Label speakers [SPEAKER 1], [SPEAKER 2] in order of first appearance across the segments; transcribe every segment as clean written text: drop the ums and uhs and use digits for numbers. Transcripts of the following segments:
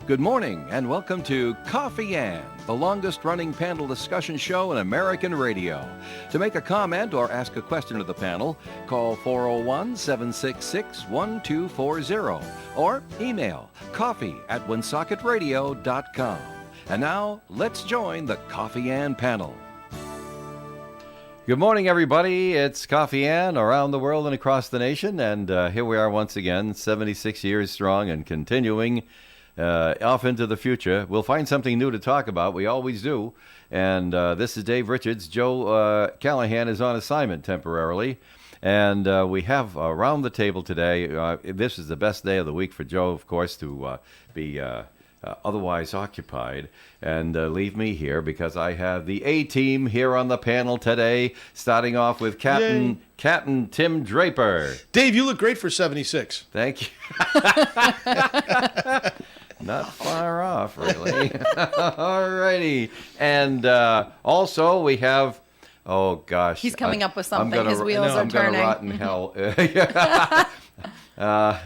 [SPEAKER 1] Good morning and welcome to Coffee Ann, the longest-running panel discussion show in American radio. To make a comment or ask a question to the panel, call 401-766-1240 or email coffee@woonsocket.radio.com. And now, let's join the Coffee Ann panel. Good morning, everybody. It's Coffee Ann around the world and across the nation, and here we are once again, 76 years strong and continuing off into the future. We'll find something new to talk about. We always do. And this is Dave Richards. Joe Callahan is on assignment temporarily. And we have around the table today, this is the best day of the week for Joe, of course, to be otherwise occupied and leave me here because I have the A-team here on the panel today, starting off with Captain Tim Draper.
[SPEAKER 2] Dave, you look great for 76.
[SPEAKER 1] Thank you. Not far off, really. All righty. And also we have, oh gosh.
[SPEAKER 3] He's coming up with something. His wheels are turning.
[SPEAKER 1] I'm going to rot in hell.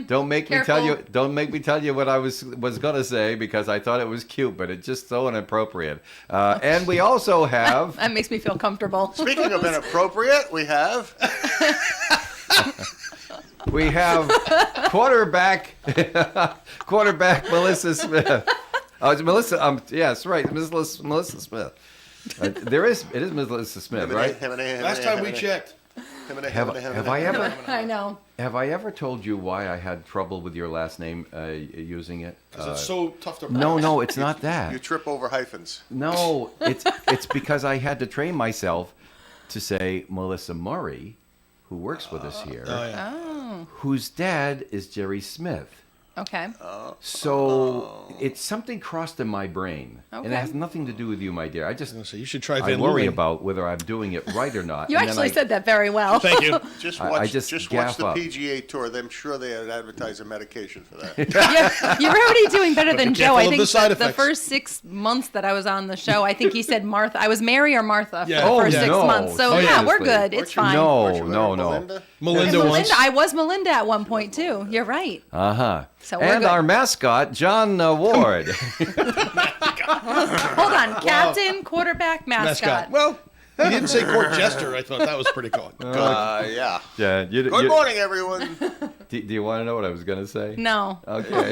[SPEAKER 1] Don't make me tell you. Don't make me tell you what I was going to say because I thought it was cute, but it's just so inappropriate. And we also have.
[SPEAKER 3] That makes me feel comfortable.
[SPEAKER 4] Speaking of inappropriate, we have.
[SPEAKER 1] We have quarterback Melissa Smith. Oh, it's Melissa. Yes, right, Melissa Smith. It is Melissa Smith, right?
[SPEAKER 2] Last time we checked.
[SPEAKER 1] Have I ever?
[SPEAKER 3] I know.
[SPEAKER 1] Have I ever told you why I had trouble with your last name using it?
[SPEAKER 2] Because it's so tough to pronounce.
[SPEAKER 1] No, it's not that.
[SPEAKER 4] You trip over hyphens.
[SPEAKER 1] No, it's because I had to train myself to say Melissa Murray, who works with us here, whose dad is Jerry Smith.
[SPEAKER 3] Okay.
[SPEAKER 1] So it's something crossed in my brain, and it
[SPEAKER 3] Okay.
[SPEAKER 1] has nothing to do with you, my dear.
[SPEAKER 2] So you should try
[SPEAKER 1] I
[SPEAKER 2] Van
[SPEAKER 1] worry
[SPEAKER 2] Leeuwen.
[SPEAKER 1] about whether I'm doing it right or not.
[SPEAKER 3] You
[SPEAKER 1] and then
[SPEAKER 3] actually said that very well.
[SPEAKER 2] Thank you.
[SPEAKER 4] Just
[SPEAKER 1] I
[SPEAKER 4] watch,
[SPEAKER 1] just
[SPEAKER 4] just
[SPEAKER 1] gaff
[SPEAKER 4] watch the
[SPEAKER 1] up.
[SPEAKER 4] PGA Tour. I'm sure they advertise a medication for that.
[SPEAKER 3] You're already doing better than
[SPEAKER 2] be
[SPEAKER 3] Joe. I
[SPEAKER 2] careful of
[SPEAKER 3] think
[SPEAKER 2] the side
[SPEAKER 3] the
[SPEAKER 2] effects.
[SPEAKER 3] first 6 months that I was on the show, I think he said Martha. I was Mary or Martha for
[SPEAKER 2] Yeah.
[SPEAKER 3] the
[SPEAKER 2] Oh,
[SPEAKER 3] first 6
[SPEAKER 1] no.
[SPEAKER 3] months. So
[SPEAKER 1] Oh,
[SPEAKER 3] yeah,
[SPEAKER 1] yeah.
[SPEAKER 3] we're good. It's
[SPEAKER 4] Weren't you-
[SPEAKER 3] fine.
[SPEAKER 1] No.
[SPEAKER 4] weren't you Melinda?
[SPEAKER 2] Melinda
[SPEAKER 3] And
[SPEAKER 2] once.
[SPEAKER 3] I was Melinda at one point too. You're right. So we're
[SPEAKER 1] And
[SPEAKER 3] good.
[SPEAKER 1] our mascot, John Ward.
[SPEAKER 3] Hold on, captain, quarterback, mascot.
[SPEAKER 2] Well, he didn't say court jester. I thought that was pretty cool.
[SPEAKER 4] Yeah.
[SPEAKER 1] Yeah.
[SPEAKER 4] Good morning, everyone.
[SPEAKER 1] Do you want to know what I was going to say?
[SPEAKER 3] No.
[SPEAKER 1] Okay.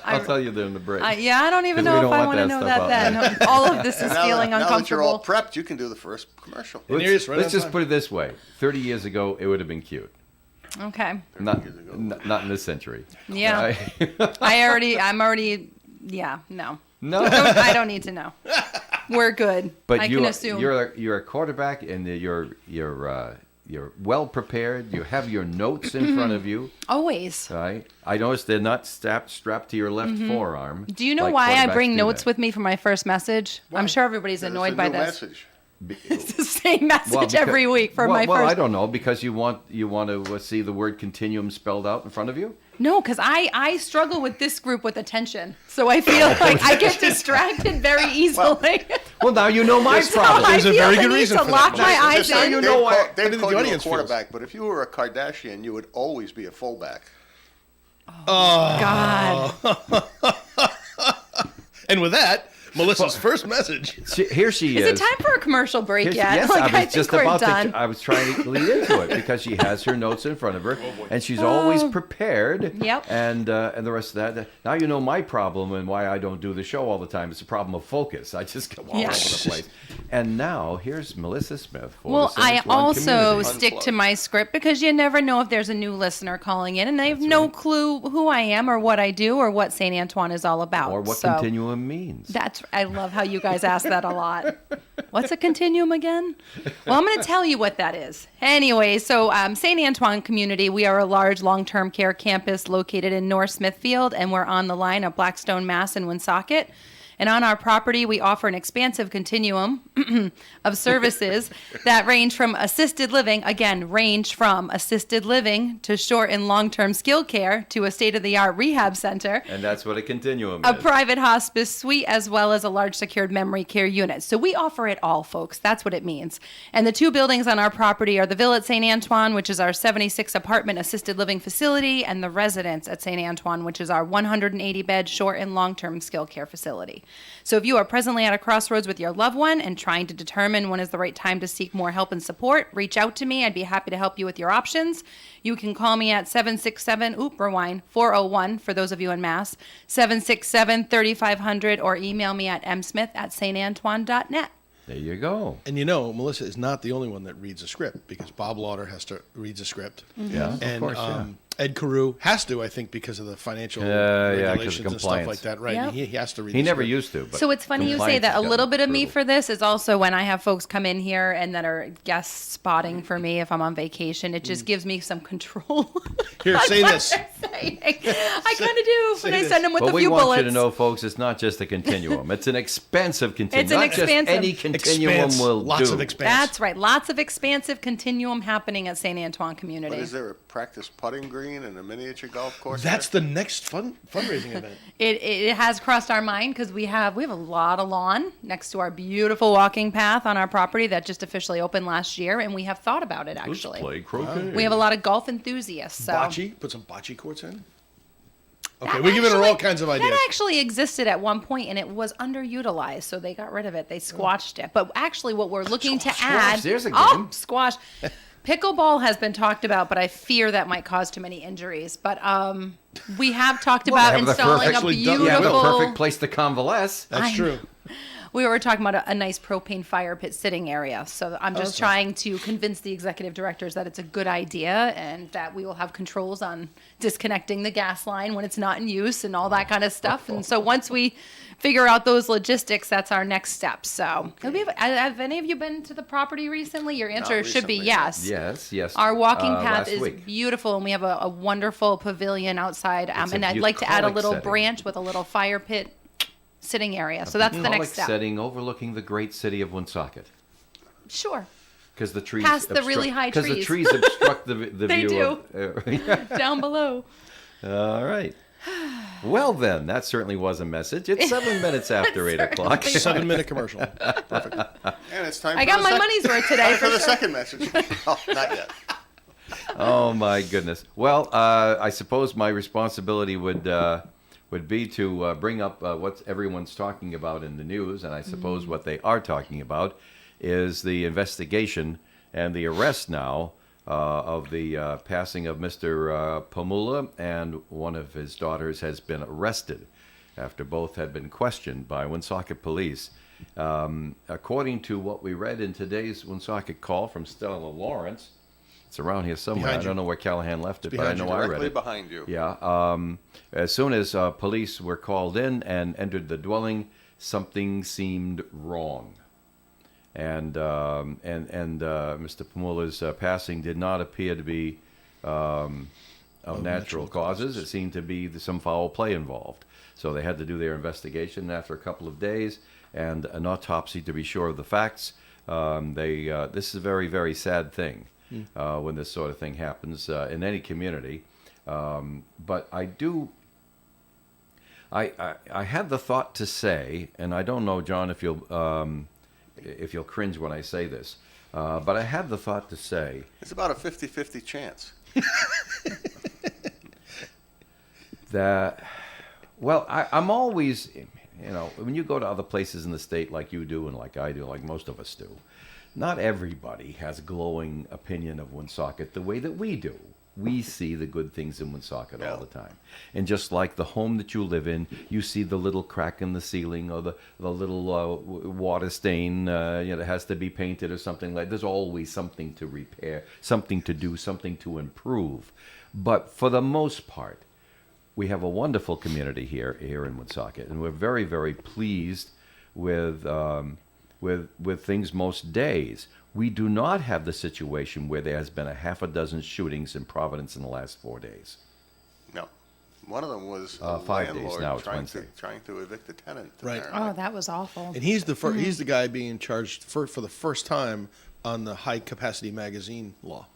[SPEAKER 1] I'll tell you during the break.
[SPEAKER 3] I don't even
[SPEAKER 1] 'Cause we
[SPEAKER 3] know if
[SPEAKER 1] don't
[SPEAKER 3] I
[SPEAKER 1] want
[SPEAKER 3] want to
[SPEAKER 1] that
[SPEAKER 3] know
[SPEAKER 1] stuff
[SPEAKER 3] that
[SPEAKER 1] out.
[SPEAKER 3] then. All of this is
[SPEAKER 4] Now
[SPEAKER 3] feeling
[SPEAKER 4] that you're all
[SPEAKER 3] uncomfortable.
[SPEAKER 4] prepped, you can do the first commercial.
[SPEAKER 2] And here's right
[SPEAKER 1] Let's
[SPEAKER 2] on
[SPEAKER 1] just
[SPEAKER 2] time.
[SPEAKER 1] put it this way. 30 years ago, it would have been cute.
[SPEAKER 3] Okay.
[SPEAKER 1] Not in this century.
[SPEAKER 3] Yeah.
[SPEAKER 1] Right?
[SPEAKER 3] I'm already, yeah, no.
[SPEAKER 1] No.
[SPEAKER 3] I don't need to know. We're good.
[SPEAKER 1] But
[SPEAKER 3] I can assume.
[SPEAKER 1] you're a quarterback, and you're well prepared. You have your notes in front of you.
[SPEAKER 3] Always.
[SPEAKER 1] Right? I noticed they're not strapped to your left forearm.
[SPEAKER 3] Do you know
[SPEAKER 1] like
[SPEAKER 3] why I
[SPEAKER 1] quarterbacks
[SPEAKER 3] bring
[SPEAKER 1] do
[SPEAKER 3] notes
[SPEAKER 1] that.
[SPEAKER 3] with me for my first message? I'm sure everybody's
[SPEAKER 4] It's
[SPEAKER 3] annoyed
[SPEAKER 4] a
[SPEAKER 3] by
[SPEAKER 4] new
[SPEAKER 3] this.
[SPEAKER 4] message.
[SPEAKER 3] It's the same message
[SPEAKER 1] Well, because-
[SPEAKER 3] every week for my
[SPEAKER 1] well,
[SPEAKER 3] first.
[SPEAKER 1] I don't know, because you want to see the word continuum spelled out in front of you?
[SPEAKER 3] No, because I struggle with this group with attention. So I feel like I get distracted very easily.
[SPEAKER 1] Well, now you know my
[SPEAKER 3] So
[SPEAKER 1] problem.
[SPEAKER 3] I
[SPEAKER 2] There's a
[SPEAKER 3] feel
[SPEAKER 2] very
[SPEAKER 3] the
[SPEAKER 2] good
[SPEAKER 3] need
[SPEAKER 2] reason
[SPEAKER 3] to
[SPEAKER 2] for
[SPEAKER 3] lock
[SPEAKER 2] that.
[SPEAKER 3] my
[SPEAKER 4] Just
[SPEAKER 3] eyes
[SPEAKER 4] say
[SPEAKER 3] in.
[SPEAKER 1] you
[SPEAKER 4] Dave
[SPEAKER 1] know
[SPEAKER 4] called-
[SPEAKER 2] How
[SPEAKER 4] Dave
[SPEAKER 2] did
[SPEAKER 4] called
[SPEAKER 2] the
[SPEAKER 4] you a
[SPEAKER 2] audience feel?
[SPEAKER 4] quarterback, but if you were a Kardashian, you would always be a fullback.
[SPEAKER 3] God.
[SPEAKER 2] And with that, Melissa's first message.
[SPEAKER 1] Here she is.
[SPEAKER 3] Is it time for a commercial break
[SPEAKER 1] Here's-
[SPEAKER 3] yet?
[SPEAKER 1] Yes,
[SPEAKER 3] Like,
[SPEAKER 1] I was
[SPEAKER 3] think
[SPEAKER 1] just
[SPEAKER 3] we're
[SPEAKER 1] about
[SPEAKER 3] done.
[SPEAKER 1] to. I was trying to lead into it because she has her notes in front of her, and she's always prepared.
[SPEAKER 3] Yep.
[SPEAKER 1] And the rest of that. Now you know my problem and why I don't do the show all the time. It's a problem of focus. I just go all over the place. And now here's Melissa Smith. For
[SPEAKER 3] Well,
[SPEAKER 1] the
[SPEAKER 3] I
[SPEAKER 1] 71
[SPEAKER 3] also
[SPEAKER 1] community.
[SPEAKER 3] stick to my script because you never know if there's a new listener calling in and they have no clue who I am or what I do or what St. Antoine is all about.
[SPEAKER 1] or what
[SPEAKER 3] So
[SPEAKER 1] continuum means.
[SPEAKER 3] I love how you guys ask that a lot. What's a continuum again? Well, I'm going to tell you what that is. Anyway, so St. Antoine Community, we are a large long-term care campus located in North Smithfield, and we're on the line of Blackstone, Mass. and Woonsocket. And on our property, we offer an expansive continuum of services that range from assisted living, to short and long-term skilled care to a state-of-the-art rehab center,
[SPEAKER 1] And that's what a continuum
[SPEAKER 3] a
[SPEAKER 1] is.
[SPEAKER 3] private hospice suite, as well as a large secured memory care unit. So we offer it all, folks. That's what it means. And the 2 buildings on our property are the Villa at St. Antoine, which is our 76 apartment assisted living facility, and the Residence at St. Antoine, which is our 180 bed short and long-term skilled care facility. So if you are presently at a crossroads with your loved one and trying to determine when is the right time to seek more help and support, reach out to me. I'd be happy to help you with your options. You can call me at 401 for those of you in Mass, 767-3500, or email me at msmith@santantoine.net.
[SPEAKER 1] There you go.
[SPEAKER 2] And you know, Melissa is not the only one that reads a script because Bob Lauder has to reads a script.
[SPEAKER 1] Yeah, of
[SPEAKER 2] And
[SPEAKER 1] course, yeah.
[SPEAKER 2] Ed Carew has to, I think, because of the financial
[SPEAKER 1] Yeah, 'cause of
[SPEAKER 2] regulations and stuff
[SPEAKER 1] compliance.
[SPEAKER 2] like that. Right.
[SPEAKER 3] Yep.
[SPEAKER 2] He has to read
[SPEAKER 1] He
[SPEAKER 2] the
[SPEAKER 1] never
[SPEAKER 2] script.
[SPEAKER 1] used to. But
[SPEAKER 3] So it's funny you say
[SPEAKER 1] compliance
[SPEAKER 3] that.
[SPEAKER 1] has
[SPEAKER 3] A little
[SPEAKER 1] gotten
[SPEAKER 3] bit of me
[SPEAKER 1] brutal.
[SPEAKER 3] for this is also when I have folks come in here and that are guest spotting for me if I'm on vacation. It just gives me some control.
[SPEAKER 2] Here,
[SPEAKER 3] on
[SPEAKER 2] say
[SPEAKER 3] what
[SPEAKER 2] this.
[SPEAKER 3] they're saying. I kind of do when I
[SPEAKER 2] this.
[SPEAKER 3] send them with
[SPEAKER 1] But
[SPEAKER 3] a
[SPEAKER 1] we
[SPEAKER 3] few
[SPEAKER 1] want
[SPEAKER 3] bullets.
[SPEAKER 1] you to know, folks, it's not just a continuum. It's an expansive continuum.
[SPEAKER 3] It's an
[SPEAKER 1] not
[SPEAKER 3] expansive-
[SPEAKER 1] just any continuum
[SPEAKER 2] Expanse.
[SPEAKER 1] will
[SPEAKER 2] Lots
[SPEAKER 1] do.
[SPEAKER 2] of expanse.
[SPEAKER 3] That's right. Lots of expansive continuum happening at St. Antoine Community.
[SPEAKER 4] But is there a practice putting green and a miniature golf course?
[SPEAKER 2] That's
[SPEAKER 4] there?
[SPEAKER 2] the next fundraising event.
[SPEAKER 3] It has crossed our mind because we have a lot of lawn next to our beautiful walking path on our property that just officially opened last year, and we have thought about it
[SPEAKER 1] Let's
[SPEAKER 3] actually.
[SPEAKER 1] play croquet.
[SPEAKER 3] We have a lot of golf enthusiasts. So
[SPEAKER 2] Bocce. Put some bocce courts in. Okay, we're giving her all kinds of ideas.
[SPEAKER 3] That actually existed at one point, and it was underutilized, so they got rid of it. They squashed it. But actually, what we're looking to add,
[SPEAKER 1] there's a
[SPEAKER 3] oh,
[SPEAKER 1] game.
[SPEAKER 3] squash. Pickleball has been talked about, but I fear that might cause too many injuries. But we have talked about
[SPEAKER 1] have the
[SPEAKER 3] installing a
[SPEAKER 2] perfectly done-
[SPEAKER 1] Yeah,
[SPEAKER 3] beautiful.
[SPEAKER 1] the perfect place to convalesce.
[SPEAKER 2] That's true.
[SPEAKER 3] We were talking about a nice propane fire pit sitting area. So I'm just trying to convince the executive directors that it's a good idea and that we will have controls on disconnecting the gas line when it's not in use and all that kind of stuff. And so once we figure out those logistics, that's our next step. So have any of you been to the property recently? Your answer
[SPEAKER 4] Not
[SPEAKER 3] should be
[SPEAKER 4] recently, no.
[SPEAKER 3] yes.
[SPEAKER 1] Yes.
[SPEAKER 3] Our walking path
[SPEAKER 1] last
[SPEAKER 3] is
[SPEAKER 1] week.
[SPEAKER 3] beautiful, and we have a wonderful pavilion outside.
[SPEAKER 1] It's a
[SPEAKER 3] And I'd like to add a
[SPEAKER 1] bucolic
[SPEAKER 3] little
[SPEAKER 1] setting.
[SPEAKER 3] branch with a little fire pit sitting area. So that's the
[SPEAKER 1] Bucolic
[SPEAKER 3] next step.
[SPEAKER 1] setting overlooking the great city of Woonsocket.
[SPEAKER 3] Sure.
[SPEAKER 1] Because the trees
[SPEAKER 3] Past the really high
[SPEAKER 1] Because the
[SPEAKER 3] trees.
[SPEAKER 1] trees obstruct the
[SPEAKER 3] They
[SPEAKER 1] view.
[SPEAKER 3] Down below.
[SPEAKER 1] All right. Well, then, that certainly was a message. It's 7 minutes after 8 o'clock.
[SPEAKER 2] 7-minute commercial. Perfect.
[SPEAKER 4] And it's time
[SPEAKER 3] I
[SPEAKER 4] for
[SPEAKER 3] got
[SPEAKER 4] the
[SPEAKER 3] my money's worth today
[SPEAKER 4] time
[SPEAKER 3] for
[SPEAKER 4] for the
[SPEAKER 3] sure.
[SPEAKER 4] second message. Oh, not yet.
[SPEAKER 1] Oh, my goodness. Well, I suppose my responsibility would be to bring up what everyone's talking about in the news, and I suppose what they are talking about is the investigation and the arrest now of the passing of Mr. Pamula, and one of his daughters has been arrested after both had been questioned by Woonsocket police. According to what we read in today's Woonsocket call from Stella Lawrence, it's around here somewhere.
[SPEAKER 2] Behind
[SPEAKER 1] I
[SPEAKER 2] you.
[SPEAKER 1] don't know where Callahan left it, but I
[SPEAKER 2] behind you,
[SPEAKER 1] know I read
[SPEAKER 4] Directly
[SPEAKER 1] it.
[SPEAKER 4] behind you.
[SPEAKER 1] Yeah. As soon as police were called in and entered the dwelling, something seemed wrong. And Mr. Pamula's passing did not appear to be of natural causes. It seemed to be some foul play involved. So they had to do their investigation after a couple of days and an autopsy to be sure of the facts. This is a very, very sad thing when this sort of thing happens in any community. But I had the thought to say, and I don't know, John, if you'll cringe when I say this, but I had the thought to say
[SPEAKER 4] It's about a 50-50 chance.
[SPEAKER 1] that, well, I'm always, when you go to other places in the state like you do and like I do, like most of us do, not everybody has a glowing opinion of Woonsocket the way that we do. We see the good things in Woonsocket all the time. And just like the home that you live in, you see the little crack in the ceiling or the little water stain that has to be painted or something like that. There's always something to repair, something to do, something to improve. But for the most part, we have a wonderful community here in Woonsocket, and we're very, very pleased with things most days. We do not have the situation where there has been a half a dozen shootings in Providence in the last 4 days.
[SPEAKER 4] No. one of them was a
[SPEAKER 1] 5 days
[SPEAKER 4] landlord
[SPEAKER 1] now, it's
[SPEAKER 4] trying
[SPEAKER 1] Wednesday.
[SPEAKER 4] to evict a tenant.
[SPEAKER 2] Right.
[SPEAKER 4] apparently.
[SPEAKER 3] Oh, that was awful.
[SPEAKER 2] And he's he's the guy being charged for the first time on the high capacity magazine law.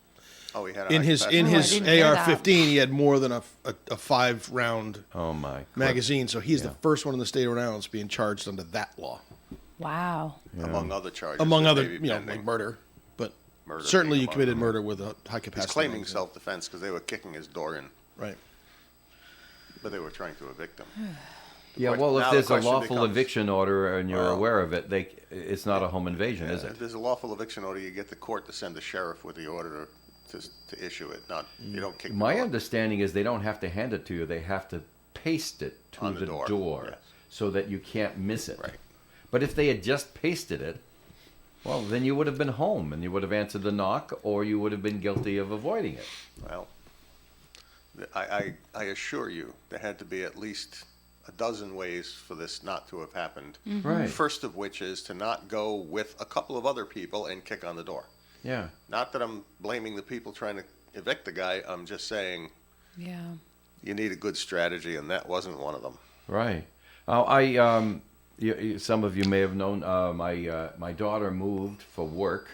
[SPEAKER 4] Oh, he had a
[SPEAKER 2] In
[SPEAKER 4] high
[SPEAKER 2] his
[SPEAKER 4] capacity-
[SPEAKER 2] in
[SPEAKER 3] Oh, I
[SPEAKER 2] his
[SPEAKER 3] didn't hear that.
[SPEAKER 2] AR-15, he had more than a 5-round
[SPEAKER 1] Oh my.
[SPEAKER 2] magazine. So he's
[SPEAKER 1] Yeah.
[SPEAKER 2] the first one in the state of Rhode Island being charged under that law,
[SPEAKER 3] Wow.
[SPEAKER 4] among other charges.
[SPEAKER 2] among
[SPEAKER 4] that
[SPEAKER 2] other
[SPEAKER 4] may be pending.
[SPEAKER 2] like murder. But
[SPEAKER 4] Murder
[SPEAKER 2] certainly
[SPEAKER 4] being
[SPEAKER 2] you
[SPEAKER 4] among
[SPEAKER 2] committed
[SPEAKER 4] them.
[SPEAKER 2] murder with a high capacity.
[SPEAKER 4] He's claiming
[SPEAKER 2] magazine.
[SPEAKER 4] self-defense because they were kicking his door in,
[SPEAKER 2] Right.
[SPEAKER 4] but they were trying to evict him.
[SPEAKER 1] Yeah,
[SPEAKER 4] Now
[SPEAKER 1] well, if
[SPEAKER 4] the
[SPEAKER 1] there's a
[SPEAKER 4] question
[SPEAKER 1] lawful
[SPEAKER 4] becomes-
[SPEAKER 1] eviction order and you're
[SPEAKER 4] Well-
[SPEAKER 1] aware of it, it's not a home invasion, is
[SPEAKER 4] If
[SPEAKER 1] it?
[SPEAKER 4] there's a lawful eviction order, you get the court to send the sheriff with the order to issue it, not, you don't kick the
[SPEAKER 1] My
[SPEAKER 4] door.
[SPEAKER 1] understanding is they don't have to hand it to you; they have to paste it to
[SPEAKER 4] On the
[SPEAKER 1] the
[SPEAKER 4] door,
[SPEAKER 1] door,
[SPEAKER 4] yes.
[SPEAKER 1] so that you can't miss it.
[SPEAKER 4] Right.
[SPEAKER 1] But if they had just pasted it, well, then you would have been home and you would have answered the knock, or you would have been guilty of avoiding it.
[SPEAKER 4] Well, I assure you, there had to be at least a dozen ways for this not to have happened.
[SPEAKER 1] Right.
[SPEAKER 4] First of which is to not go with a couple of other people and kick on the door.
[SPEAKER 1] Yeah.
[SPEAKER 4] Not that I'm blaming the people trying to evict the guy, I'm just saying
[SPEAKER 3] Yeah.
[SPEAKER 4] you need a good strategy, and that wasn't one of them.
[SPEAKER 1] Right. Some of you may have known my daughter moved for work.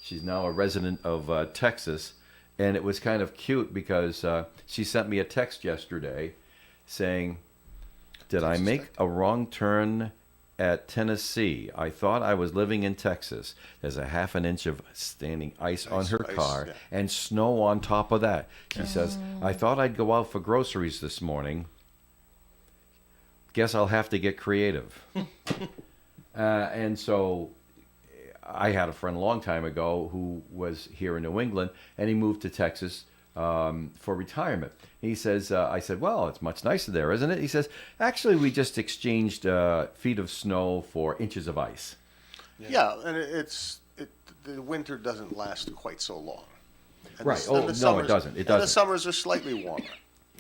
[SPEAKER 1] She's now a resident of Texas, and it was kind of cute because she sent me a text yesterday saying, "Did I make a wrong turn at Tennessee? I thought I was living in Texas. There's a half an inch of standing ice on her
[SPEAKER 4] Ice,
[SPEAKER 1] car
[SPEAKER 4] yeah.
[SPEAKER 1] and snow on top of that." She says, "I thought I'd go out for groceries this morning. Guess I'll have to get creative." And so I had a friend a long time ago who was here in New England, and he moved to Texas for retirement. He says, I said, "Well, it's much nicer there, isn't it?" He says, "Actually, we just exchanged feet of snow for inches of ice."
[SPEAKER 4] Yeah, and the winter doesn't last quite so long. And
[SPEAKER 1] Right.
[SPEAKER 4] and
[SPEAKER 1] Oh, no, it
[SPEAKER 4] summers-
[SPEAKER 1] doesn't. It
[SPEAKER 4] And
[SPEAKER 1] doesn't.
[SPEAKER 4] the summers are slightly warmer.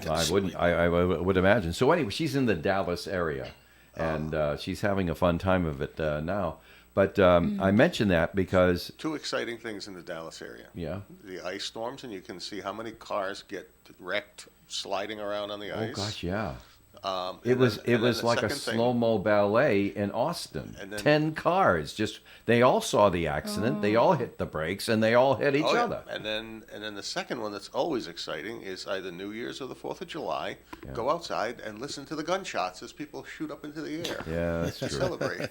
[SPEAKER 1] I would imagine. So anyway, she's in the Dallas area, and she's having a fun time of it now. But I mention that because,
[SPEAKER 4] Two exciting things in the Dallas area.
[SPEAKER 1] yeah.
[SPEAKER 4] The ice storms, and you can see how many cars get wrecked sliding around on the
[SPEAKER 1] Oh
[SPEAKER 4] ice.
[SPEAKER 1] gosh, yeah.
[SPEAKER 4] It
[SPEAKER 1] It was like a slow-mo ballet in Austin.
[SPEAKER 4] And then-
[SPEAKER 1] 10 cars, just they all saw the accident, they all hit the brakes, and they all hit each
[SPEAKER 4] Oh, yeah.
[SPEAKER 1] other.
[SPEAKER 4] And then the second one that's always exciting is either New Year's or the 4th of July. Go outside and listen to the gunshots as people shoot up into the air.
[SPEAKER 1] Yeah, that's
[SPEAKER 4] To
[SPEAKER 1] true.
[SPEAKER 4] celebrate.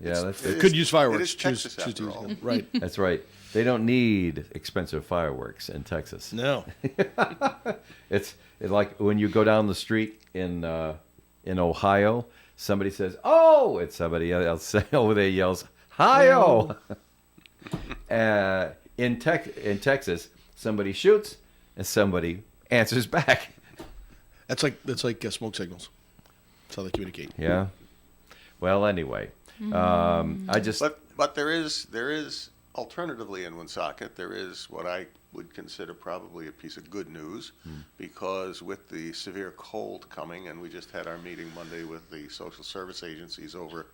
[SPEAKER 1] Yeah, that's
[SPEAKER 4] it
[SPEAKER 2] Could
[SPEAKER 4] is-
[SPEAKER 2] use fireworks.
[SPEAKER 4] It is Texas
[SPEAKER 2] Choose
[SPEAKER 4] after
[SPEAKER 2] to use
[SPEAKER 4] all.
[SPEAKER 2] them. Right.
[SPEAKER 1] that's right. They don't need expensive fireworks in Texas.
[SPEAKER 2] No.
[SPEAKER 1] It's like when you go down the street in Ohio, somebody says, "Oh!" and somebody else over there yells, "Hi-oh!" In Texas, somebody shoots and somebody answers back.
[SPEAKER 2] That's like smoke signals. That's how they communicate.
[SPEAKER 1] Yeah. Well, anyway, I just
[SPEAKER 4] But there is alternatively in Woonsocket, there is what I would consider probably a piece of good news, because with the severe cold coming, and we just had our meeting Monday with the social service agencies over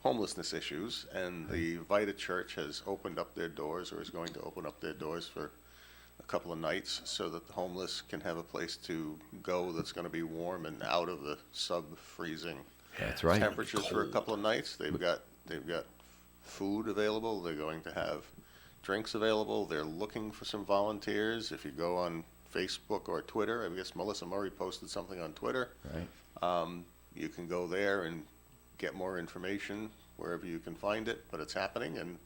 [SPEAKER 4] homelessness issues, and the Vita Church has opened up their doors, or is going to open up their doors for a couple of nights, so that the homeless can have a place to go that's going to be warm and out of the sub-freezing
[SPEAKER 1] that's right.
[SPEAKER 4] temperatures for a couple of nights. They've got food available. They're going to have drinks available. They're looking for some volunteers. If you go on Facebook or Twitter, I guess Melissa Murray posted something on Twitter.
[SPEAKER 1] Right.
[SPEAKER 4] You can go there and get more information wherever you can find it, but it's happening. And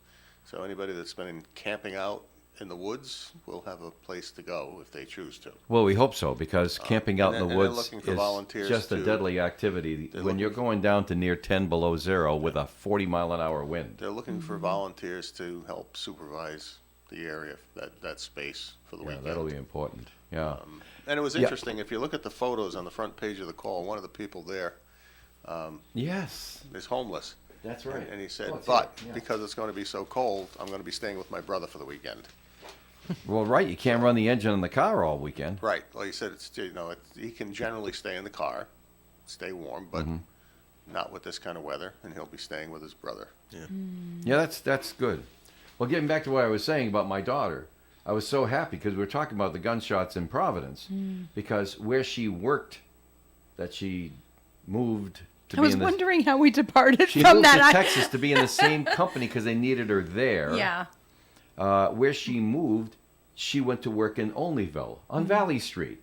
[SPEAKER 4] so anybody that's been camping out in the woods will have a place to go if they choose to.
[SPEAKER 1] Well, we hope so, because camping out in the
[SPEAKER 4] and they're
[SPEAKER 1] woods
[SPEAKER 4] looking for
[SPEAKER 1] is
[SPEAKER 4] volunteers
[SPEAKER 1] just a
[SPEAKER 4] to-
[SPEAKER 1] deadly activity when you're going down to near 10 below zero with a 40-mile-an-hour wind.
[SPEAKER 4] They're looking for volunteers to help supervise the area, that space for the
[SPEAKER 1] Yeah,
[SPEAKER 4] weekend.
[SPEAKER 1] that'll be important. Yeah.
[SPEAKER 4] And it was
[SPEAKER 1] Yeah.
[SPEAKER 4] interesting, if you look at the photos on the front page of the Call, one of the people there
[SPEAKER 1] Yes,
[SPEAKER 4] is homeless.
[SPEAKER 1] that's right.
[SPEAKER 4] And he said,
[SPEAKER 1] Oh, it's
[SPEAKER 4] but
[SPEAKER 1] here, yeah.
[SPEAKER 4] because it's going to be so cold, I'm going to be staying with my brother for the weekend.
[SPEAKER 1] Well, right, you can't run the engine in the car all weekend.
[SPEAKER 4] Right. Well, he said, he can generally stay in the car, stay warm, but not with this kind of weather, and he'll be staying with his brother.
[SPEAKER 1] Yeah, that's good. Well, getting back to what I was saying about my daughter, I was so happy because we were talking about the gunshots in Providence, because where she worked, that she moved to
[SPEAKER 3] I
[SPEAKER 1] be
[SPEAKER 3] was
[SPEAKER 1] in the,
[SPEAKER 3] wondering how we departed
[SPEAKER 1] she
[SPEAKER 3] from
[SPEAKER 1] moved
[SPEAKER 3] that.
[SPEAKER 1] to Texas to be in the same company because they needed her there.
[SPEAKER 3] Yeah.
[SPEAKER 1] Where she moved, she went to work in Olneyville on Valley Street.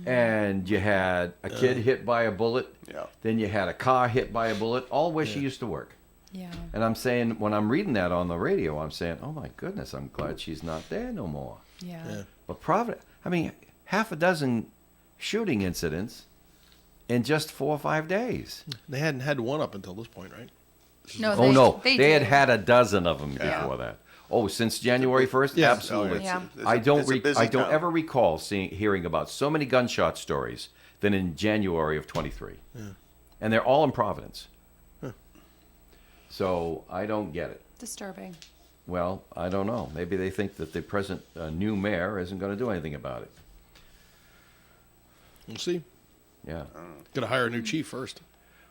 [SPEAKER 1] And you had a kid hit by a bullet.
[SPEAKER 4] Yeah.
[SPEAKER 1] Then you had a car hit by a bullet, all where she used to work.
[SPEAKER 3] Yeah.
[SPEAKER 1] And I'm saying, when I'm reading that on the radio, I'm saying, oh my goodness, I'm glad she's not there no more.
[SPEAKER 3] Yeah.
[SPEAKER 2] Yeah.
[SPEAKER 1] But Providence, I mean, half a dozen shooting incidents in just 4 or 5 days.
[SPEAKER 2] They hadn't had one up until this point, right?
[SPEAKER 3] No,
[SPEAKER 1] Oh no,
[SPEAKER 3] they
[SPEAKER 1] they had
[SPEAKER 3] do.
[SPEAKER 1] had a dozen of them
[SPEAKER 3] Yeah.
[SPEAKER 1] before that. Oh, since January 1st?
[SPEAKER 2] Yeah.
[SPEAKER 1] Absolutely.
[SPEAKER 3] Yeah.
[SPEAKER 1] I don't
[SPEAKER 4] It's a
[SPEAKER 1] I
[SPEAKER 4] busy
[SPEAKER 1] don't
[SPEAKER 4] town.
[SPEAKER 1] ever recall hearing about so many gunshot stories than in January of 23. And they're all in Providence. So I don't get it.
[SPEAKER 3] Disturbing.
[SPEAKER 1] Well, I don't know. Maybe they think that the present new mayor isn't going to do anything about it.
[SPEAKER 2] We'll see.
[SPEAKER 1] Yeah.
[SPEAKER 2] Got to hire a new chief first.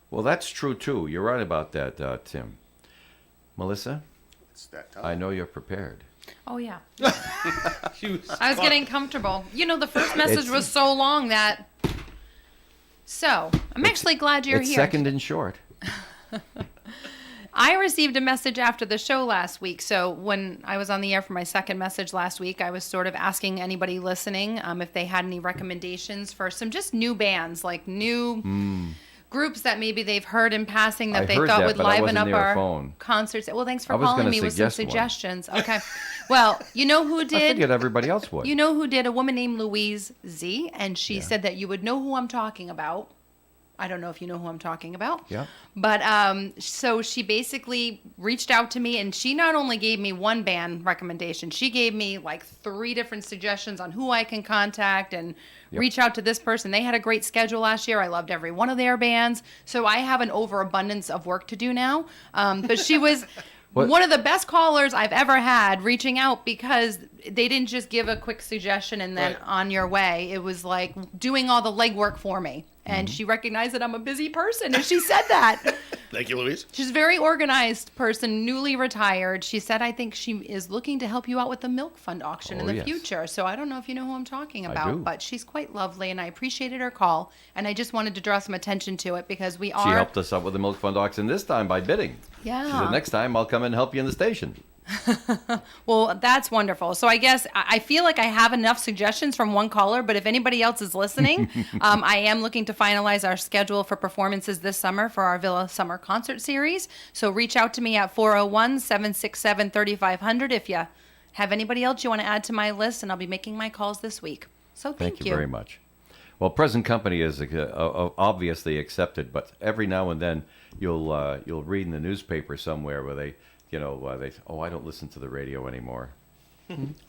[SPEAKER 1] Well, that's true too. You're right about that, Tim. Melissa,
[SPEAKER 4] It's that time.
[SPEAKER 1] I know you're prepared.
[SPEAKER 3] Oh yeah.
[SPEAKER 2] She was
[SPEAKER 3] I was getting comfortable. You know, the first message
[SPEAKER 1] It's-
[SPEAKER 3] was so long that. So I'm actually glad you're
[SPEAKER 1] It's
[SPEAKER 3] here.
[SPEAKER 1] second and short.
[SPEAKER 3] I received a message after the show last week. So when I was on the air for my second message last week, I was sort of asking anybody listening if they had any recommendations for some just new bands, like new groups that maybe they've heard in passing that
[SPEAKER 1] I
[SPEAKER 3] they
[SPEAKER 1] heard
[SPEAKER 3] thought
[SPEAKER 1] that,
[SPEAKER 3] would
[SPEAKER 1] but I
[SPEAKER 3] liven
[SPEAKER 1] wasn't
[SPEAKER 3] up
[SPEAKER 1] near a
[SPEAKER 3] our
[SPEAKER 1] phone.
[SPEAKER 3] concerts. Well, thanks for
[SPEAKER 1] I was
[SPEAKER 3] calling
[SPEAKER 1] gonna
[SPEAKER 3] me with some
[SPEAKER 1] suggest one.
[SPEAKER 3] suggestions. Okay. Well, you know who
[SPEAKER 1] I
[SPEAKER 3] did?
[SPEAKER 1] figured everybody else would.
[SPEAKER 3] You know who did? A woman named Louise Z, and she said that you would know who I'm talking about. I don't know if you know who I'm talking about.
[SPEAKER 1] Yeah.
[SPEAKER 3] But so she basically reached out to me, and she not only gave me one band recommendation, she gave me like 3 different suggestions on who I can contact and reach out to this person. They had a great schedule last year. I loved every one of their bands. So I have an overabundance of work to do now. But she was one of the best callers I've ever had reaching out, because they didn't just give a quick suggestion and then
[SPEAKER 2] Right.
[SPEAKER 3] on your way. It was like doing all the legwork for me. And
[SPEAKER 1] Mm-hmm.
[SPEAKER 3] she recognized that I'm a busy person, and she said that.
[SPEAKER 2] Thank you, Louise.
[SPEAKER 3] She's a very organized person, newly retired. She said, I think she is looking to help you out with the milk fund auction in
[SPEAKER 1] Oh,
[SPEAKER 3] the
[SPEAKER 1] yes.
[SPEAKER 3] future. So I don't know if you know who I'm talking
[SPEAKER 1] I
[SPEAKER 3] about,
[SPEAKER 1] do.
[SPEAKER 3] but she's quite lovely, and I appreciated her call. And I just wanted to draw some attention to it because we are.
[SPEAKER 1] She helped us out with the Milk Fund auction this time by bidding.
[SPEAKER 3] Yeah.
[SPEAKER 1] She said, next time I'll come and help you in the station.
[SPEAKER 3] Well, that's wonderful. So I guess I feel like I have enough suggestions from one caller, but if anybody else is listening, I am looking to finalize our schedule for performances this summer for our Villa Summer Concert Series. So reach out to me at 401-767-3500 if you have anybody else you want to add to my list, and I'll be making my calls this week. So
[SPEAKER 1] Thank you very much. Well, present company is obviously accepted, but every now and then you'll read in the newspaper somewhere where they I don't listen to the radio anymore.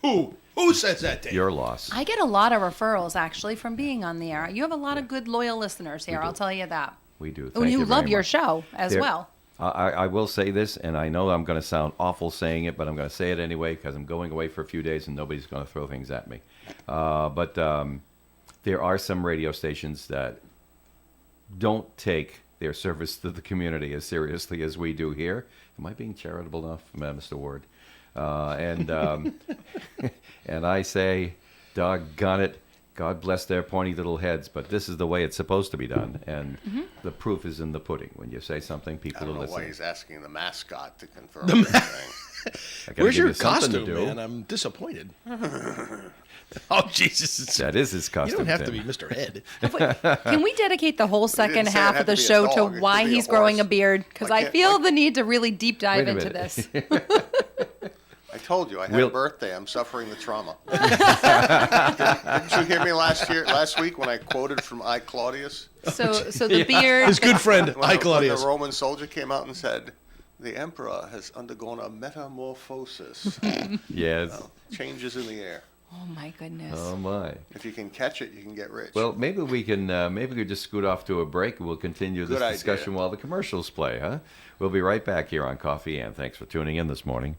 [SPEAKER 2] Who says that, Dave?
[SPEAKER 1] Your loss.
[SPEAKER 3] I get a lot of referrals actually from being on the air. You have a lot of good, loyal listeners here. I'll tell you that.
[SPEAKER 1] We do.
[SPEAKER 3] Oh,
[SPEAKER 1] Thank
[SPEAKER 3] you
[SPEAKER 1] you
[SPEAKER 3] love
[SPEAKER 1] very
[SPEAKER 3] your
[SPEAKER 1] much.
[SPEAKER 3] show as
[SPEAKER 1] There-
[SPEAKER 3] well.
[SPEAKER 1] I will say this, and I know I'm going to sound awful saying it, but I'm going to say it anyway because I'm going away for a few days and nobody's going to throw things at me. But there are some radio stations that don't take their service to the community as seriously as we do here. Am I being charitable enough, Mr. Ward? And I say, doggone it, God bless their pointy little heads, but this is the way it's supposed to be done. And the proof is in the pudding. When you say something,
[SPEAKER 4] I
[SPEAKER 1] people
[SPEAKER 4] don't
[SPEAKER 1] will
[SPEAKER 4] know why
[SPEAKER 1] listen.
[SPEAKER 4] he's asking the mascot to confirm anything.
[SPEAKER 1] I gotta
[SPEAKER 2] Where's
[SPEAKER 1] give
[SPEAKER 2] your
[SPEAKER 1] you something to
[SPEAKER 2] costume,
[SPEAKER 1] do.
[SPEAKER 2] man? I'm disappointed. Oh, Jesus.
[SPEAKER 1] That is his
[SPEAKER 2] You
[SPEAKER 1] costume.
[SPEAKER 2] don't have to
[SPEAKER 1] Tim.
[SPEAKER 2] be Mr. Ed.
[SPEAKER 3] Can we dedicate the whole second
[SPEAKER 4] say it
[SPEAKER 3] half
[SPEAKER 4] had
[SPEAKER 3] of the
[SPEAKER 4] to be a
[SPEAKER 3] show
[SPEAKER 4] dog.
[SPEAKER 3] to
[SPEAKER 4] It could
[SPEAKER 3] why
[SPEAKER 4] be a
[SPEAKER 3] he's growing a
[SPEAKER 4] horse.
[SPEAKER 3] beard? Because
[SPEAKER 4] Why
[SPEAKER 3] I
[SPEAKER 4] can't-
[SPEAKER 3] feel
[SPEAKER 4] why-
[SPEAKER 3] the need to really deep dive
[SPEAKER 1] Wait a
[SPEAKER 3] into
[SPEAKER 1] minute.
[SPEAKER 3] this.
[SPEAKER 4] I told you, I had
[SPEAKER 1] We'll-
[SPEAKER 4] a birthday. I'm suffering the trauma. Didn't you hear me last week when I quoted from I, Claudius?
[SPEAKER 3] So the beard.
[SPEAKER 2] His good friend,
[SPEAKER 4] When
[SPEAKER 2] I,
[SPEAKER 4] the
[SPEAKER 2] Claudius.
[SPEAKER 4] Roman soldier came out and said, the emperor has undergone a metamorphosis.
[SPEAKER 1] Yes.
[SPEAKER 4] Changes in the air.
[SPEAKER 3] Oh my goodness.
[SPEAKER 1] Oh my.
[SPEAKER 4] If you can catch it, you can get rich.
[SPEAKER 1] Well, maybe we can just scoot off to a break and we'll continue this
[SPEAKER 4] Good idea.
[SPEAKER 1] discussion while the commercials play, huh? We'll be right back here on Coffee and thanks for tuning in this morning.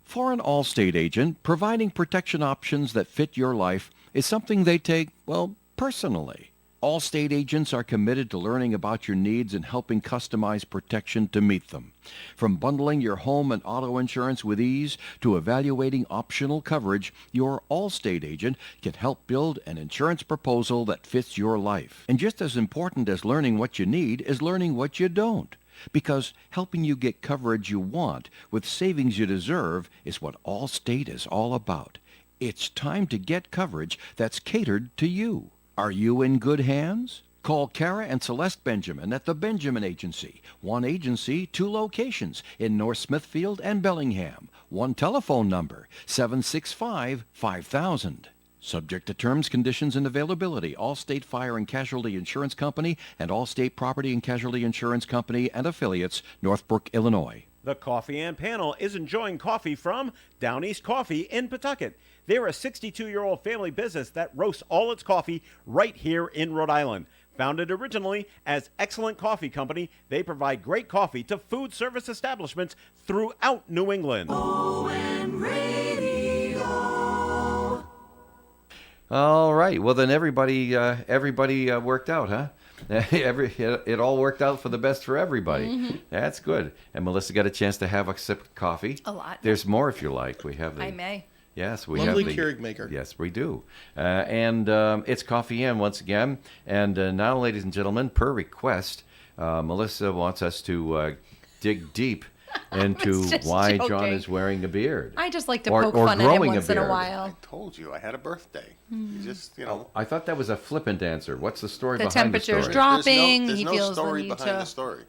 [SPEAKER 1] For an Allstate agent, providing protection options that fit your life is something they take, well, personally. Allstate agents are committed to learning about your needs and helping customize protection to meet them. From bundling your home and auto insurance with ease to evaluating optional coverage, your Allstate agent can help build an insurance proposal that fits your life. And just as important as learning what you need is learning what you don't. Because helping you get coverage you want with savings you deserve is what Allstate is all about. It's time to get coverage that's catered to you. Are you in good hands? Call Kara and Celeste Benjamin at the Benjamin Agency. One agency, two locations in North Smithfield and Bellingham. One telephone number, 765-5000. Subject to terms, conditions, and availability. Allstate Fire and Casualty Insurance Company and Allstate Property and Casualty Insurance Company and affiliates, Northbrook, Illinois.
[SPEAKER 5] The Coffee and Panel is enjoying coffee from Down East Coffee in Pawtucket. They're a 62-year-old family business that roasts all its coffee right here in Rhode Island. Founded originally as Excellent Coffee Company, they provide great coffee to food service establishments throughout New England.
[SPEAKER 1] All right. Well, then everybody worked out, huh? It all worked out for the best for everybody.
[SPEAKER 3] Mm-hmm.
[SPEAKER 1] That's good. And Melissa got a chance to have a sip of coffee.
[SPEAKER 3] A lot.
[SPEAKER 1] There's more if you like. We have the.
[SPEAKER 3] I may.
[SPEAKER 1] Yes, we
[SPEAKER 2] Lovely
[SPEAKER 1] have the
[SPEAKER 2] Keurig maker.
[SPEAKER 1] Yes, we do. And it's Coffee In once again. And now, ladies and gentlemen, per request, Melissa wants us to dig deep into
[SPEAKER 3] just
[SPEAKER 1] why John
[SPEAKER 3] joking.
[SPEAKER 1] is wearing a beard.
[SPEAKER 3] I just like to
[SPEAKER 1] Or-
[SPEAKER 3] poke
[SPEAKER 1] or
[SPEAKER 3] fun at him
[SPEAKER 1] growing a
[SPEAKER 3] once in a
[SPEAKER 1] beard.
[SPEAKER 3] while.
[SPEAKER 4] I told you I had a birthday. You just,
[SPEAKER 1] I thought that was a flippant answer. What's the story
[SPEAKER 3] The
[SPEAKER 1] behind the
[SPEAKER 3] temperature's
[SPEAKER 1] story?
[SPEAKER 3] dropping.
[SPEAKER 4] There's
[SPEAKER 3] he
[SPEAKER 4] no
[SPEAKER 3] feels the
[SPEAKER 4] story
[SPEAKER 3] need
[SPEAKER 4] behind
[SPEAKER 3] to
[SPEAKER 4] the story.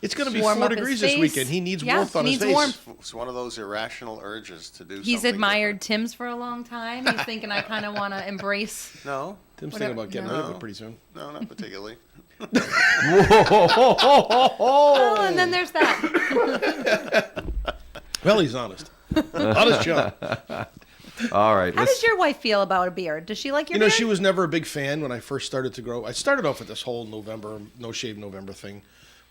[SPEAKER 2] It's going to be
[SPEAKER 3] warm
[SPEAKER 2] 4
[SPEAKER 3] up his
[SPEAKER 2] degrees this
[SPEAKER 3] face.
[SPEAKER 2] weekend. He needs
[SPEAKER 3] Yeah,
[SPEAKER 2] warmth on
[SPEAKER 3] he
[SPEAKER 2] his
[SPEAKER 3] needs
[SPEAKER 2] face.
[SPEAKER 3] warmth.
[SPEAKER 4] It's one of those irrational urges to do
[SPEAKER 3] He's
[SPEAKER 4] something
[SPEAKER 3] admired
[SPEAKER 4] different.
[SPEAKER 3] Tim's for a long time. He's thinking I kind of want to embrace.
[SPEAKER 4] No,
[SPEAKER 2] Tim's
[SPEAKER 3] Whatever.
[SPEAKER 2] thinking about getting
[SPEAKER 3] No.
[SPEAKER 2] rid of it pretty soon.
[SPEAKER 4] no, not particularly.
[SPEAKER 3] Oh, and then there's that.
[SPEAKER 2] Well, he's honest. Honest John.
[SPEAKER 1] All right.
[SPEAKER 3] How does your wife feel about a beard? Does she like your
[SPEAKER 2] You know,
[SPEAKER 3] beard?
[SPEAKER 2] she was never a big fan when I first started to grow. I started off with this whole November, no shave November thing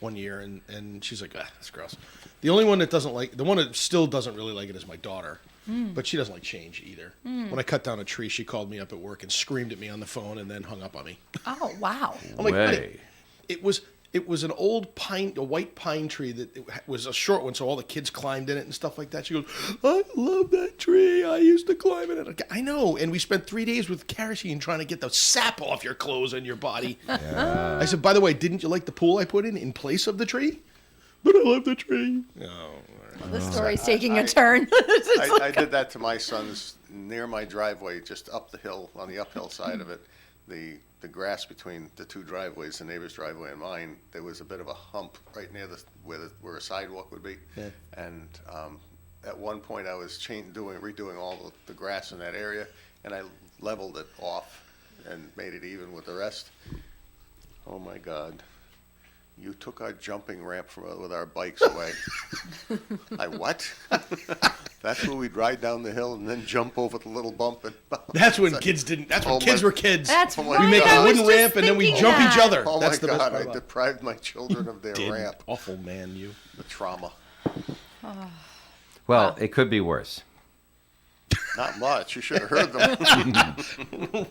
[SPEAKER 2] one year, and she's like, that's gross. The only one that doesn't like, the one that still doesn't really like it is my daughter. But she doesn't like change either. When I cut down a tree, she called me up at work and screamed at me on the phone and then hung up on me.
[SPEAKER 3] Oh, wow.
[SPEAKER 2] I'm like,
[SPEAKER 1] Way.
[SPEAKER 2] "Honey, it was an old pine, a white pine tree that it was a short one, so all the kids climbed in it and stuff like that. She goes, I love that tree. I used to climb in it. I know. And we spent 3 days with kerosene trying to get the sap off your clothes and your body. I said, by the way, didn't you like the pool I put in place of the tree? But I love the tree. Oh,
[SPEAKER 3] The story's taking a turn.
[SPEAKER 4] I did that to my sons near my driveway, just up the hill, on the uphill side of it. The grass between the two driveways, the neighbor's driveway and mine, there was a bit of a hump right near where a sidewalk would be.
[SPEAKER 2] Yeah.
[SPEAKER 4] And at one point, I was redoing all the grass in that area, and I leveled it off and made it even with the rest. Oh my God. You took our jumping ramp with our bikes away. I what? That's where we'd ride down the hill and then jump over the little bump. And
[SPEAKER 2] that's when kids didn't. That's when
[SPEAKER 4] Oh,
[SPEAKER 2] kids
[SPEAKER 4] my-
[SPEAKER 2] were kids.
[SPEAKER 3] That's
[SPEAKER 4] Oh my
[SPEAKER 3] right.
[SPEAKER 2] we make
[SPEAKER 3] I
[SPEAKER 2] a
[SPEAKER 3] was
[SPEAKER 2] wooden
[SPEAKER 3] just
[SPEAKER 2] ramp and then we
[SPEAKER 3] thinking
[SPEAKER 2] jump each
[SPEAKER 3] that.
[SPEAKER 2] other.
[SPEAKER 4] Oh
[SPEAKER 2] That's
[SPEAKER 4] my
[SPEAKER 2] the best
[SPEAKER 4] God!
[SPEAKER 2] part
[SPEAKER 4] I
[SPEAKER 2] about it.
[SPEAKER 4] deprived my children of their
[SPEAKER 2] Did.
[SPEAKER 4] ramp.
[SPEAKER 2] Awful man, you.
[SPEAKER 4] The trauma.
[SPEAKER 1] Well, it could be worse.
[SPEAKER 4] Not much. You should have heard them.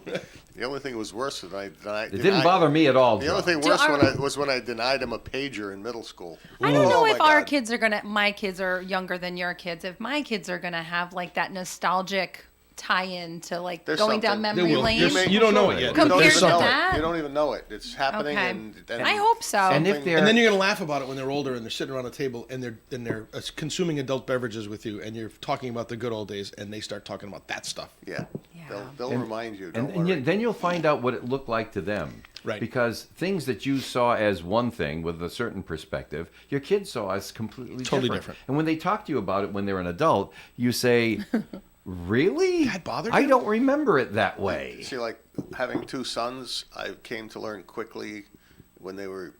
[SPEAKER 4] The only thing that was worse than I
[SPEAKER 1] It didn't bother me at all.
[SPEAKER 4] The only
[SPEAKER 1] John.
[SPEAKER 4] thing worse
[SPEAKER 3] our-
[SPEAKER 4] was when I denied him a pager in middle school.
[SPEAKER 3] I don't know
[SPEAKER 4] Oh,
[SPEAKER 3] if
[SPEAKER 4] my
[SPEAKER 3] our
[SPEAKER 4] God.
[SPEAKER 3] kids are my kids are younger than your kids. If my kids are gonna have like that nostalgic tie-in to like
[SPEAKER 4] There's
[SPEAKER 3] going down
[SPEAKER 4] something-
[SPEAKER 2] They
[SPEAKER 3] memory
[SPEAKER 2] will.
[SPEAKER 3] lane.
[SPEAKER 2] You don't know it yet.
[SPEAKER 3] Compared
[SPEAKER 2] There's
[SPEAKER 3] to
[SPEAKER 2] something.
[SPEAKER 3] that?
[SPEAKER 4] You don't even know it. It's happening,
[SPEAKER 3] Okay.
[SPEAKER 4] and
[SPEAKER 3] I hope so.
[SPEAKER 1] And if
[SPEAKER 4] something-
[SPEAKER 1] they're
[SPEAKER 2] And then you're gonna laugh about it when they're older and they're sitting around a table and they're consuming adult beverages with you and you're talking about the good old days and they start talking about that stuff.
[SPEAKER 4] yeah,
[SPEAKER 3] Yeah.
[SPEAKER 4] they'll remind you. Don't
[SPEAKER 1] and
[SPEAKER 4] worry.
[SPEAKER 1] then you'll find out what it looked like to them.
[SPEAKER 2] Right.
[SPEAKER 1] Because things that you saw as one thing with a certain perspective, your kids saw as completely
[SPEAKER 2] Totally
[SPEAKER 1] different.
[SPEAKER 2] different.
[SPEAKER 1] And when they talk to you about it when they're an adult, you say, really?
[SPEAKER 2] That bothered
[SPEAKER 1] I
[SPEAKER 2] you?
[SPEAKER 1] don't remember it that way.
[SPEAKER 4] See, like having two sons, I came to learn quickly when they were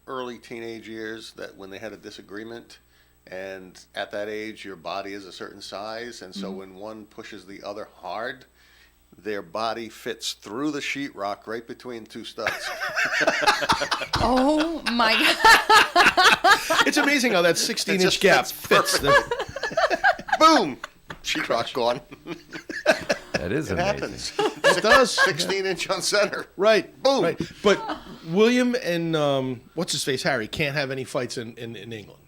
[SPEAKER 4] early teenage years that when they had a disagreement, and at that age your body is a certain size, and so when one pushes the other hard, their body fits through the sheetrock right between two studs.
[SPEAKER 3] Oh my God!
[SPEAKER 2] It's amazing how that 16-inch
[SPEAKER 4] just
[SPEAKER 2] gap
[SPEAKER 4] fits
[SPEAKER 2] fits. The,
[SPEAKER 4] Boom! Sheetrock gone.
[SPEAKER 1] That is
[SPEAKER 4] It
[SPEAKER 1] amazing.
[SPEAKER 4] happens.
[SPEAKER 2] that's it does.
[SPEAKER 4] 16-inch on center.
[SPEAKER 2] Right.
[SPEAKER 4] Boom.
[SPEAKER 2] Right. But William and what's his face, Harry, can't have any fights in England.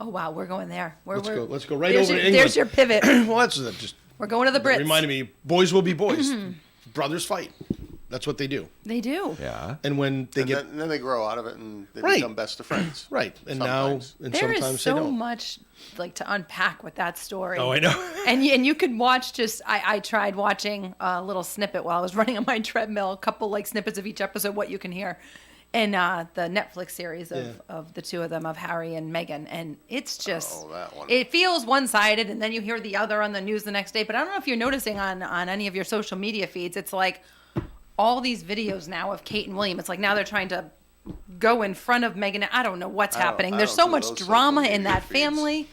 [SPEAKER 3] Oh wow, we're going there.
[SPEAKER 2] Let's go right
[SPEAKER 3] there's
[SPEAKER 2] over
[SPEAKER 3] your,
[SPEAKER 2] to England.
[SPEAKER 3] There's your pivot.
[SPEAKER 2] Well, that's just
[SPEAKER 3] We're going to the Brits.
[SPEAKER 2] reminded me. Boys will be boys. Brothers fight. That's what they do.
[SPEAKER 3] They do.
[SPEAKER 1] Yeah.
[SPEAKER 2] And when they get
[SPEAKER 4] Then they grow out of it and they
[SPEAKER 2] Right.
[SPEAKER 4] become best of friends.
[SPEAKER 2] right, and
[SPEAKER 4] Sometimes.
[SPEAKER 2] now and
[SPEAKER 3] There
[SPEAKER 2] sometimes
[SPEAKER 3] is so
[SPEAKER 2] they don't.
[SPEAKER 3] much like to unpack with that story.
[SPEAKER 2] Oh, I know.
[SPEAKER 3] And you could watch just I tried watching a little snippet while I was running on my treadmill, a couple like snippets of each episode, what you can hear, and the Netflix series of the two of them, of Harry and Meghan, and it's just
[SPEAKER 4] that one.
[SPEAKER 3] it feels one sided, and then you hear the other on the news the next day. But I don't know if you're noticing on any of your social media feeds, it's like all these videos now of Kate and William. It's like now they're trying to go in front of Meghan. I don't know what's happening.
[SPEAKER 4] I
[SPEAKER 3] There's
[SPEAKER 4] don't
[SPEAKER 3] so
[SPEAKER 4] do
[SPEAKER 3] much
[SPEAKER 4] those social
[SPEAKER 3] drama
[SPEAKER 4] media
[SPEAKER 3] in that
[SPEAKER 4] feeds.
[SPEAKER 3] family.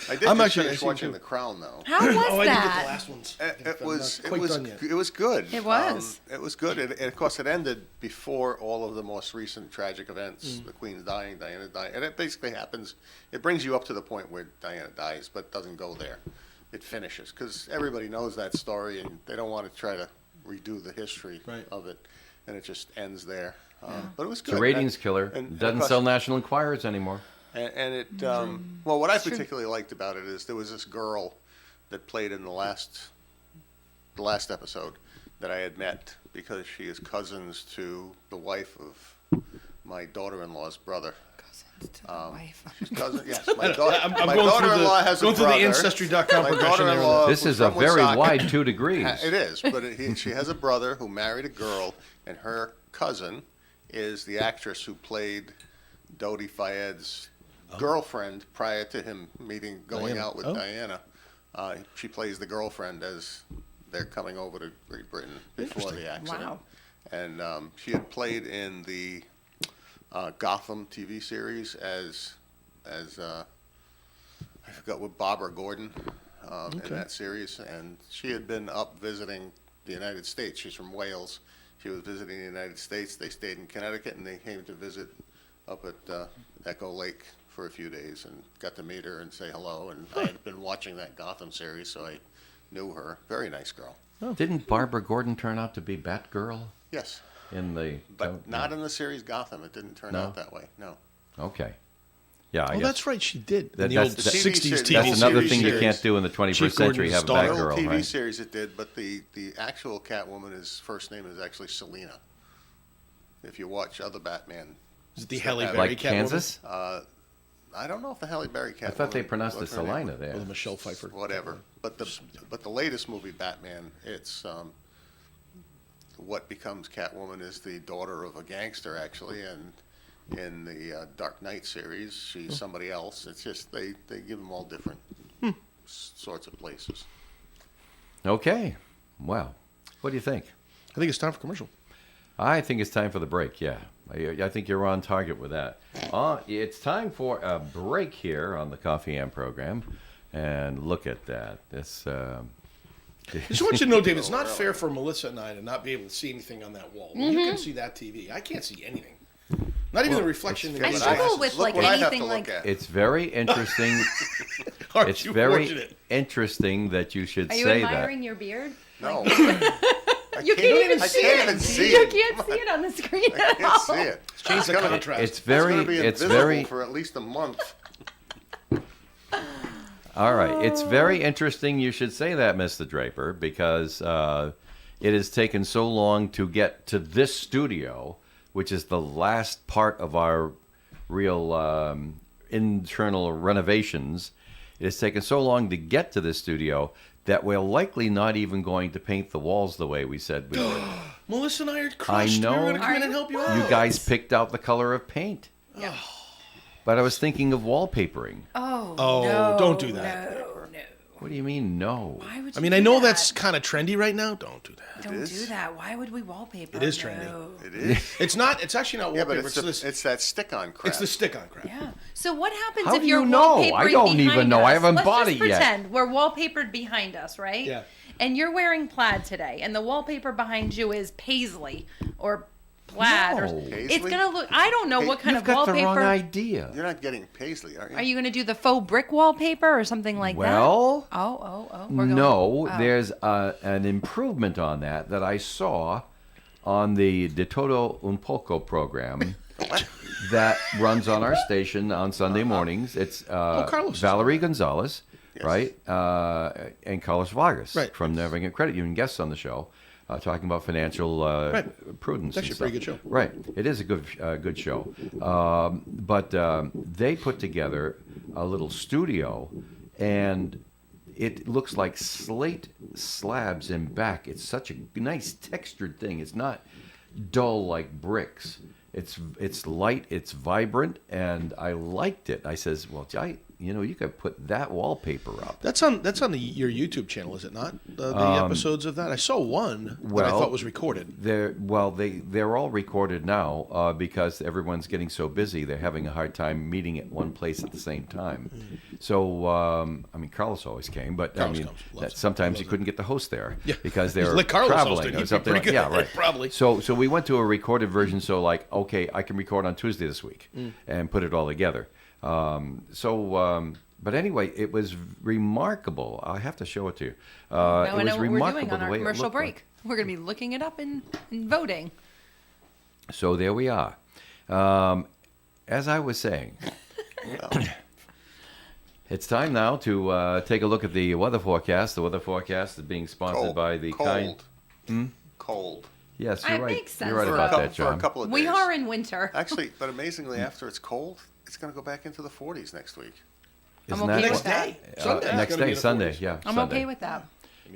[SPEAKER 4] I did
[SPEAKER 2] I'm
[SPEAKER 4] just
[SPEAKER 2] actually-
[SPEAKER 4] finish
[SPEAKER 2] I see
[SPEAKER 4] watching
[SPEAKER 2] too.
[SPEAKER 4] The Crown, though.
[SPEAKER 3] How was
[SPEAKER 2] Oh, I didn't get
[SPEAKER 3] that?
[SPEAKER 2] the last ones.
[SPEAKER 4] It
[SPEAKER 2] I'm
[SPEAKER 4] was
[SPEAKER 2] not quite done yet.
[SPEAKER 4] it was good.
[SPEAKER 3] It was.
[SPEAKER 4] It was good. And of course, it ended before all of the most recent tragic events. The Queen's dying, Diana dying, and it basically happens. It brings you up to the point where Diana dies, but doesn't go there. It finishes because everybody knows that story, and they don't want to try to redo the history
[SPEAKER 2] Right.
[SPEAKER 4] of it, and it just ends there. But it was good.
[SPEAKER 1] It's a ratings
[SPEAKER 4] And-
[SPEAKER 1] killer.
[SPEAKER 4] and of
[SPEAKER 1] Doesn't
[SPEAKER 4] course-
[SPEAKER 1] sell National Enquirers anymore.
[SPEAKER 4] and it, well, what I particularly liked about it is there was this girl that played in the last episode that I had met because she is cousins to the wife of my daughter-in-law's brother.
[SPEAKER 3] Cousins to the wife.
[SPEAKER 4] She's cousin, yes.
[SPEAKER 2] I'm
[SPEAKER 4] My
[SPEAKER 2] going through
[SPEAKER 4] daughter-in-law
[SPEAKER 2] the
[SPEAKER 4] has
[SPEAKER 2] going
[SPEAKER 4] a
[SPEAKER 2] through the
[SPEAKER 4] brother.
[SPEAKER 2] ancestry.com
[SPEAKER 4] My
[SPEAKER 2] progression there.
[SPEAKER 4] daughter-in-law
[SPEAKER 1] This
[SPEAKER 4] was
[SPEAKER 1] is a
[SPEAKER 4] from
[SPEAKER 1] very
[SPEAKER 4] Woonsocket.
[SPEAKER 1] wide 2 degrees.
[SPEAKER 4] It is, but she has a brother who married a girl, and her cousin is the actress who played Dodi Fayed's girlfriend prior to him going
[SPEAKER 2] Diana.
[SPEAKER 4] out with
[SPEAKER 2] Oh.
[SPEAKER 4] Diana. She plays the girlfriend as they're coming over to Great Britain before the accident.
[SPEAKER 3] Wow.
[SPEAKER 4] And she had played in the Gotham TV series as I forgot what, Barbara Gordon in that series, and she had been up visiting the United States. She's from Wales. She was visiting the United States. They stayed in Connecticut, and they came to visit up at Echo Lake for a few days, and got to meet her and say hello. And I had been watching that Gotham series, so I knew her. Very nice girl.
[SPEAKER 1] Didn't Barbara Gordon turn out to be Batgirl
[SPEAKER 4] Yes,
[SPEAKER 1] in the?
[SPEAKER 4] but not in the series Gotham. It didn't turn
[SPEAKER 1] No?
[SPEAKER 4] out that way. No.
[SPEAKER 1] Okay. Yeah, I
[SPEAKER 2] Oh,
[SPEAKER 1] guess
[SPEAKER 2] that's right. She did.
[SPEAKER 1] That-
[SPEAKER 2] in the
[SPEAKER 1] that's-
[SPEAKER 2] old
[SPEAKER 1] that-
[SPEAKER 2] 60s TV
[SPEAKER 1] that's another
[SPEAKER 2] series.
[SPEAKER 1] thing you
[SPEAKER 4] series.
[SPEAKER 1] can't do in the 21st
[SPEAKER 2] Chief
[SPEAKER 1] century. Have a
[SPEAKER 2] Gordon's
[SPEAKER 4] The
[SPEAKER 2] daughter.
[SPEAKER 1] Batgirl,
[SPEAKER 4] TV
[SPEAKER 1] right?
[SPEAKER 4] series it did, but the actual Catwoman, his first name is actually Selena. If you watch other Batman,
[SPEAKER 2] Is it the
[SPEAKER 4] Still
[SPEAKER 2] Halle
[SPEAKER 4] have
[SPEAKER 2] Berry
[SPEAKER 1] Like
[SPEAKER 2] Catwoman?
[SPEAKER 1] Kansas?
[SPEAKER 4] I don't know if the Halle Berry Catwoman.
[SPEAKER 1] I thought they pronounced
[SPEAKER 4] what
[SPEAKER 1] it
[SPEAKER 4] her name
[SPEAKER 1] Selina
[SPEAKER 4] was.
[SPEAKER 1] there.
[SPEAKER 2] Or the Michelle Pfeiffer.
[SPEAKER 4] Whatever, but the latest movie Batman, it's what becomes Catwoman is the daughter of a gangster actually, and in the Dark Knight series, she's somebody else. It's just they give them all different sorts of places.
[SPEAKER 1] Okay. Well, what do you think?
[SPEAKER 2] I think it's time for commercial.
[SPEAKER 1] I think it's time for the break. Yeah, I think you're on target with that. It's time for a break here on the Coffee Am program, and look at that. This.
[SPEAKER 2] I just want you to know, Dave, it's not fair for Melissa and I to not be able to see anything on that wall. You can see that TV. I can't see anything. Not even the reflection in the
[SPEAKER 3] I
[SPEAKER 4] But
[SPEAKER 3] struggle with
[SPEAKER 4] look
[SPEAKER 3] like
[SPEAKER 4] what I have to
[SPEAKER 3] anything
[SPEAKER 4] look
[SPEAKER 3] like.
[SPEAKER 4] at.
[SPEAKER 1] It's very interesting.
[SPEAKER 2] Aren't
[SPEAKER 1] It's
[SPEAKER 2] you
[SPEAKER 1] very
[SPEAKER 2] fortunate?
[SPEAKER 1] interesting that you should
[SPEAKER 3] Are you
[SPEAKER 1] say
[SPEAKER 3] admiring your beard?
[SPEAKER 4] No,
[SPEAKER 3] You can't even
[SPEAKER 4] I
[SPEAKER 3] see
[SPEAKER 4] can't
[SPEAKER 3] it.
[SPEAKER 4] even see
[SPEAKER 3] You
[SPEAKER 4] it.
[SPEAKER 3] can't see it on the screen
[SPEAKER 4] I
[SPEAKER 3] at
[SPEAKER 4] can't
[SPEAKER 3] all.
[SPEAKER 4] see it.
[SPEAKER 2] Change the
[SPEAKER 4] gonna-
[SPEAKER 2] contrast.
[SPEAKER 1] It's
[SPEAKER 4] It's going
[SPEAKER 1] very.
[SPEAKER 4] to be
[SPEAKER 1] It's
[SPEAKER 4] invisible
[SPEAKER 1] very.
[SPEAKER 4] for at least a month.
[SPEAKER 1] All right. It's very interesting you should say that, Mr. Draper, because it has taken so long to get to this studio, which is the last part of our real internal renovations. It has taken so long to get to this studio that we're likely not even going to paint the walls the way we said we would.
[SPEAKER 2] Melissa and I are crushed.
[SPEAKER 1] know.
[SPEAKER 2] We were going to come
[SPEAKER 3] Are
[SPEAKER 2] in and
[SPEAKER 3] you?
[SPEAKER 2] help you out.
[SPEAKER 1] You guys picked out the color of paint.
[SPEAKER 3] Yeah.
[SPEAKER 1] But I was thinking of wallpapering.
[SPEAKER 3] Oh,
[SPEAKER 2] Oh, don't do that.
[SPEAKER 3] No.
[SPEAKER 1] What do you mean, no?
[SPEAKER 3] Why would you
[SPEAKER 2] I mean,
[SPEAKER 3] do
[SPEAKER 2] I know
[SPEAKER 3] that?
[SPEAKER 2] that's kind of trendy right now. Don't do that.
[SPEAKER 3] Don't
[SPEAKER 4] is.
[SPEAKER 3] do that. Why would we wallpaper?
[SPEAKER 2] It is
[SPEAKER 3] No.
[SPEAKER 2] trendy.
[SPEAKER 4] It is.
[SPEAKER 2] It's not. It's actually not
[SPEAKER 4] Yeah,
[SPEAKER 2] wallpaper.
[SPEAKER 4] but
[SPEAKER 2] it's
[SPEAKER 4] that stick-on crap.
[SPEAKER 2] the stick-on crap.
[SPEAKER 3] Yeah. So what happens
[SPEAKER 1] How
[SPEAKER 3] if
[SPEAKER 1] do
[SPEAKER 3] you're
[SPEAKER 1] you know? I
[SPEAKER 3] wallpapering
[SPEAKER 1] don't even
[SPEAKER 3] behind
[SPEAKER 1] know. I
[SPEAKER 3] us?
[SPEAKER 1] haven't
[SPEAKER 3] Let's
[SPEAKER 1] bought
[SPEAKER 3] just
[SPEAKER 1] it yet.
[SPEAKER 3] pretend we're wallpapered behind us, right?
[SPEAKER 2] Yeah.
[SPEAKER 3] And you're wearing plaid today, and the wallpaper behind you is paisley or plaid.
[SPEAKER 1] No.
[SPEAKER 3] Or, it's
[SPEAKER 4] Paisley?
[SPEAKER 3] gonna look. I don't know what kind
[SPEAKER 1] You've
[SPEAKER 3] of
[SPEAKER 1] got the wrong
[SPEAKER 3] wallpaper.
[SPEAKER 1] idea.
[SPEAKER 4] You're not getting paisley, are you?
[SPEAKER 3] Are you gonna do the faux brick wallpaper or something like
[SPEAKER 1] Well,
[SPEAKER 3] that? Oh. We're going,
[SPEAKER 1] No,
[SPEAKER 3] oh.
[SPEAKER 1] there's an improvement on that I saw on the De Todo Un Poco program that runs on our station on Sunday mornings. It's
[SPEAKER 2] Carlos is
[SPEAKER 1] Valerie Gonzalez,
[SPEAKER 4] Yes.
[SPEAKER 1] right, and Carlos Vargas
[SPEAKER 2] Right.
[SPEAKER 1] from Navigant Credit Union, guests on the show, talking about financial prudence.
[SPEAKER 2] It's actually
[SPEAKER 1] and
[SPEAKER 2] a pretty
[SPEAKER 1] stuff.
[SPEAKER 2] good show.
[SPEAKER 1] Right, it is a good show. But they put together a little studio, and it looks like slate slabs in back. It's such a nice textured thing. It's not dull like bricks. It's light, it's vibrant, and I liked it. I says, well, you could put that wallpaper up.
[SPEAKER 2] That's on your YouTube channel, is it not? The episodes of that. I saw one that I
[SPEAKER 1] well,
[SPEAKER 2] thought was recorded.
[SPEAKER 1] They're all recorded now because everyone's getting so busy. They're having a hard time meeting at one place at the same time. So Carlos always came, but
[SPEAKER 2] Carlos
[SPEAKER 1] I mean,
[SPEAKER 2] comes, loves it.
[SPEAKER 1] sometimes
[SPEAKER 2] Loves
[SPEAKER 1] you
[SPEAKER 2] it.
[SPEAKER 1] couldn't get the host there
[SPEAKER 2] Yeah.
[SPEAKER 1] because
[SPEAKER 2] He's
[SPEAKER 1] they're
[SPEAKER 2] like Carlos
[SPEAKER 1] traveling
[SPEAKER 2] hosting.
[SPEAKER 1] or
[SPEAKER 2] He'd be
[SPEAKER 1] something.
[SPEAKER 2] pretty
[SPEAKER 1] Yeah,
[SPEAKER 2] good,
[SPEAKER 1] right.
[SPEAKER 2] probably.
[SPEAKER 1] So we went to a recorded version. So like, okay, I can record on Tuesday this week and put it all together. But anyway, it was remarkable. I have to show it to you.
[SPEAKER 3] Now
[SPEAKER 1] It
[SPEAKER 3] I
[SPEAKER 1] was
[SPEAKER 3] know what we're
[SPEAKER 1] remarkable
[SPEAKER 3] doing on
[SPEAKER 1] the
[SPEAKER 3] our
[SPEAKER 1] way it
[SPEAKER 3] commercial
[SPEAKER 1] looked
[SPEAKER 3] break.
[SPEAKER 1] like.
[SPEAKER 3] We're gonna be looking it up and voting.
[SPEAKER 1] So there we are. As I was saying, it's time now to take a look at the weather forecast. The weather forecast is being sponsored by the
[SPEAKER 4] cold.
[SPEAKER 1] kind.
[SPEAKER 4] Cold.
[SPEAKER 1] Yes,
[SPEAKER 3] It
[SPEAKER 1] you're right.
[SPEAKER 3] makes sense,
[SPEAKER 1] You're right
[SPEAKER 3] though.
[SPEAKER 1] about that,
[SPEAKER 4] For a
[SPEAKER 1] John.
[SPEAKER 4] couple of days.
[SPEAKER 3] We are in winter.
[SPEAKER 4] Actually, but amazingly, after it's cold, it's going to go back into the 40s next week.
[SPEAKER 3] I'm
[SPEAKER 1] Isn't
[SPEAKER 3] okay
[SPEAKER 1] that
[SPEAKER 3] with
[SPEAKER 1] what-
[SPEAKER 3] that.
[SPEAKER 2] Sunday.
[SPEAKER 1] next
[SPEAKER 2] It's gonna
[SPEAKER 1] day,
[SPEAKER 2] be in the
[SPEAKER 1] Sunday.
[SPEAKER 2] 40s.
[SPEAKER 1] Yeah,
[SPEAKER 3] I'm
[SPEAKER 1] Sunday.
[SPEAKER 3] okay with that.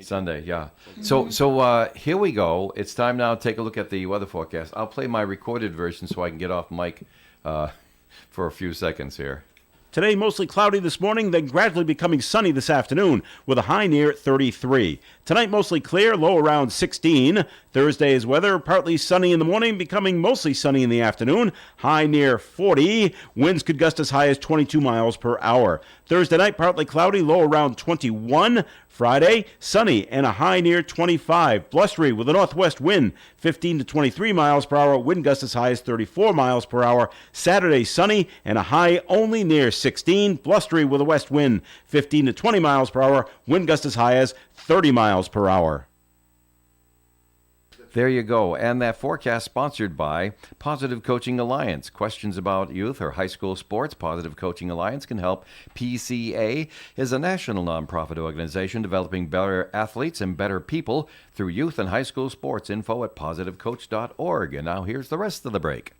[SPEAKER 1] Sunday, yeah. So here we go. It's time now to take a look at the weather forecast. I'll play my recorded version so I can get off mic for a few seconds here.
[SPEAKER 5] Today, mostly cloudy this morning, then gradually becoming sunny this afternoon with a high near 33. Tonight, mostly clear, low around 16. Thursday's weather, partly sunny in the morning, becoming mostly sunny in the afternoon, high near 40. Winds could gust as high as 22 miles per hour. Thursday night, partly cloudy, low around 21. Friday, sunny and a high near 25. Blustery with a northwest wind, 15 to 23 miles per hour. Wind gusts as high as 34 miles per hour. Saturday, sunny and a high only near 16. Blustery with a west wind, 15 to 20 miles per hour. Wind gusts as high as 30 miles per hour.
[SPEAKER 1] There you go. And that forecast sponsored by Positive Coaching Alliance. Questions about youth or high school sports? Positive Coaching Alliance can help. PCA is a national nonprofit organization developing better athletes and better people through youth and high school sports. Info at positivecoach.org. And now here's the rest of the break.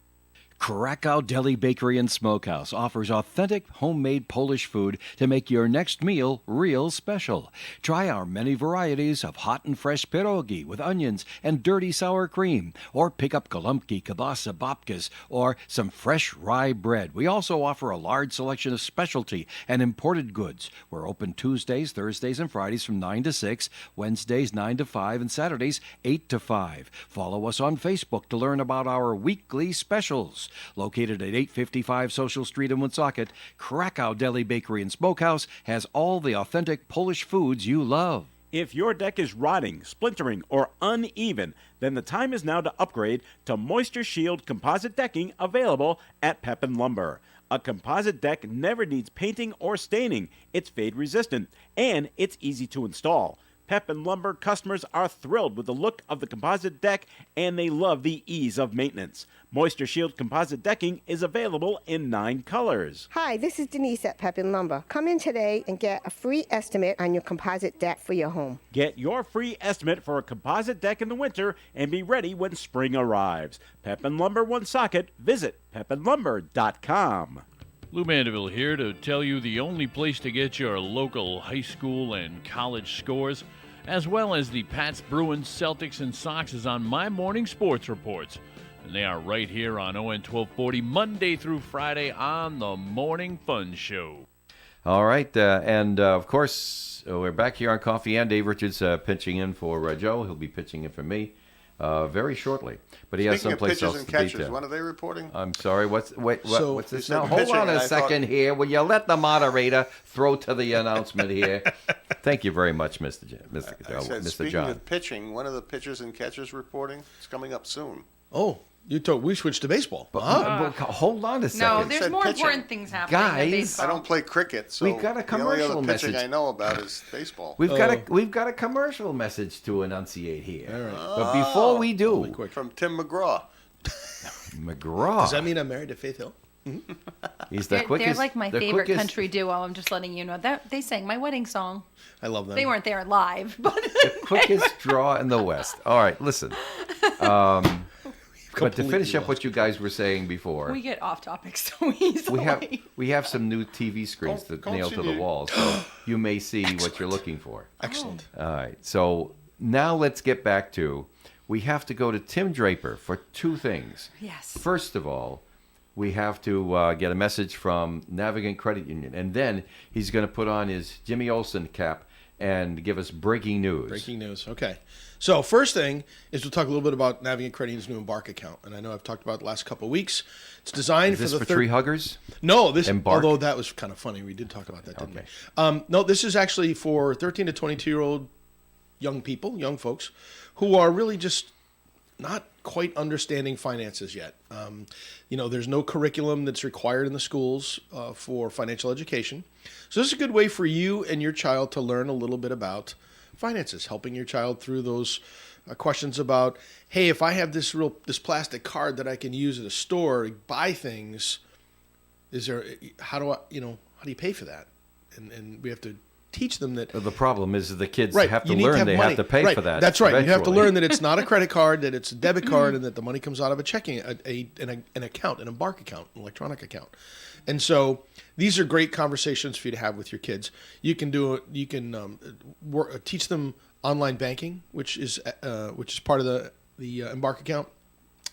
[SPEAKER 6] Krakow Deli Bakery and Smokehouse offers authentic homemade Polish food to make your next meal real special. Try our many varieties of hot and fresh pierogi with onions and dirty sour cream, or pick up golubki, kielbasa, babkas, or some fresh rye bread. We also offer a large selection of specialty and imported goods. We're open Tuesdays, Thursdays, and Fridays from 9 to 6, Wednesdays 9 to 5, and Saturdays 8 to 5. Follow us on Facebook to learn about our weekly specials. Located at 855 Social Street in Woonsocket, Krakow Deli Bakery and Smokehouse has all the authentic Polish foods you love.
[SPEAKER 5] If your deck is rotting, splintering, or uneven, then the time is now to upgrade to Moisture Shield composite decking available at Pepin Lumber. A composite deck never needs painting or staining. It's fade resistant, and it's easy to install. Pepin Lumber customers are thrilled with the look of the composite deck, and they love the ease of maintenance. Moisture Shield composite decking is available in 9 colors.
[SPEAKER 7] Hi, this is Denise at Pepin Lumber. Come in today and get a free estimate on your composite deck for your home.
[SPEAKER 5] Get your free estimate for a composite deck in the winter and be ready when spring arrives. Pepin Lumber Woonsocket. Visit pepinlumber.com.
[SPEAKER 8] Lou Mandeville here to tell you the only place to get your local high school and college scores, as well as the Pats, Bruins, Celtics, and Sox is on my morning sports reports. And they are right here on ON 1240, Monday through Friday on the Morning Fun Show.
[SPEAKER 1] All right. And of course, we're back here on Coffee and Dave Richards pitching in for Joe. He'll be pitching in for me very shortly. But he has
[SPEAKER 4] Speaking of
[SPEAKER 1] someplace
[SPEAKER 4] pitchers
[SPEAKER 1] else
[SPEAKER 4] and
[SPEAKER 1] to be
[SPEAKER 4] catchers,
[SPEAKER 1] to.
[SPEAKER 4] when are they reporting?
[SPEAKER 1] I'm sorry. What's
[SPEAKER 2] So,
[SPEAKER 1] what's this
[SPEAKER 4] you
[SPEAKER 1] now?
[SPEAKER 4] said
[SPEAKER 1] Hold
[SPEAKER 4] pitching,
[SPEAKER 1] on a
[SPEAKER 4] and I
[SPEAKER 1] second
[SPEAKER 4] thought-
[SPEAKER 1] here. Will you let the moderator throw to the announcement here? Thank you very much, Mr.
[SPEAKER 4] I said,
[SPEAKER 1] Mr.
[SPEAKER 4] speaking
[SPEAKER 1] John.
[SPEAKER 4] of pitching, when are the pitchers and catchers reporting? It's coming up soon.
[SPEAKER 2] Oh, We switched to baseball.
[SPEAKER 1] But,
[SPEAKER 2] Huh?
[SPEAKER 1] but hold on a
[SPEAKER 3] No,
[SPEAKER 1] second.
[SPEAKER 3] there's
[SPEAKER 4] said
[SPEAKER 3] more
[SPEAKER 4] pitching.
[SPEAKER 3] important things happening than
[SPEAKER 1] Guys,
[SPEAKER 3] baseball.
[SPEAKER 4] I don't play cricket, so
[SPEAKER 1] We've got a
[SPEAKER 4] the only
[SPEAKER 1] commercial
[SPEAKER 4] other pitching
[SPEAKER 1] message.
[SPEAKER 4] I know about is baseball.
[SPEAKER 1] We've got a commercial message to enunciate here.
[SPEAKER 2] All right.
[SPEAKER 1] But before we do,
[SPEAKER 2] Quick.
[SPEAKER 4] From Tim McGraw.
[SPEAKER 1] McGraw.
[SPEAKER 2] Does that mean I'm married to Faith Hill?
[SPEAKER 1] He's the
[SPEAKER 3] They're
[SPEAKER 1] quickest.
[SPEAKER 3] like my
[SPEAKER 1] the
[SPEAKER 3] favorite
[SPEAKER 1] quickest-
[SPEAKER 3] country duo. I'm just letting you know that they sang my wedding song.
[SPEAKER 2] I love them.
[SPEAKER 3] They weren't there live, but
[SPEAKER 1] quickest draw in the West. All right, listen. But to finish up what you guys were saying before,
[SPEAKER 3] we get off topic so easily.
[SPEAKER 1] we have some new TV screens to nail to the
[SPEAKER 4] Continue.
[SPEAKER 1] walls, so you may see what you're looking for.
[SPEAKER 2] Excellent.
[SPEAKER 1] All right, so now let's get back to. We have to go to Tim Draper for two things.
[SPEAKER 3] Yes.
[SPEAKER 1] First of all, we have to get a message from Navigant Credit Union, and then he's going to put on his Jimmy Olsen cap and give us breaking news.
[SPEAKER 2] Breaking news. Okay. So first thing is we'll talk a little bit about Navigant Credit Union's new Embark account, and I know I've talked about it the last couple of weeks. It's designed
[SPEAKER 1] Is this
[SPEAKER 2] for
[SPEAKER 1] for
[SPEAKER 2] the
[SPEAKER 1] tree huggers?
[SPEAKER 2] No, this.
[SPEAKER 1] Embark?
[SPEAKER 2] Although that was kind of funny, we did talk about that, didn't
[SPEAKER 1] Okay.
[SPEAKER 2] we? No, this is actually for 13 to 22-year-old young people, young folks, who are really just not quite understanding finances yet. There's no curriculum that's required in the schools for financial education. So this is a good way for you and your child to learn a little bit about finances, helping your child through those questions about, hey, if I have this plastic card that I can use at a store to buy things, how do you pay for that? And we have to teach them that.
[SPEAKER 1] The problem is the kids
[SPEAKER 2] Right,
[SPEAKER 1] have to
[SPEAKER 2] you need to
[SPEAKER 1] learn
[SPEAKER 2] have
[SPEAKER 1] they
[SPEAKER 2] money.
[SPEAKER 1] have to pay
[SPEAKER 2] Right,
[SPEAKER 1] for that.
[SPEAKER 2] That's right. You have to
[SPEAKER 1] eventually.
[SPEAKER 2] learn that it's not a credit card, that it's a debit card, and that the money comes out of a checking, an account, an Embark account, an electronic account. And so these are great conversations for you to have with your kids. You can teach them online banking, which is part of the Embark account.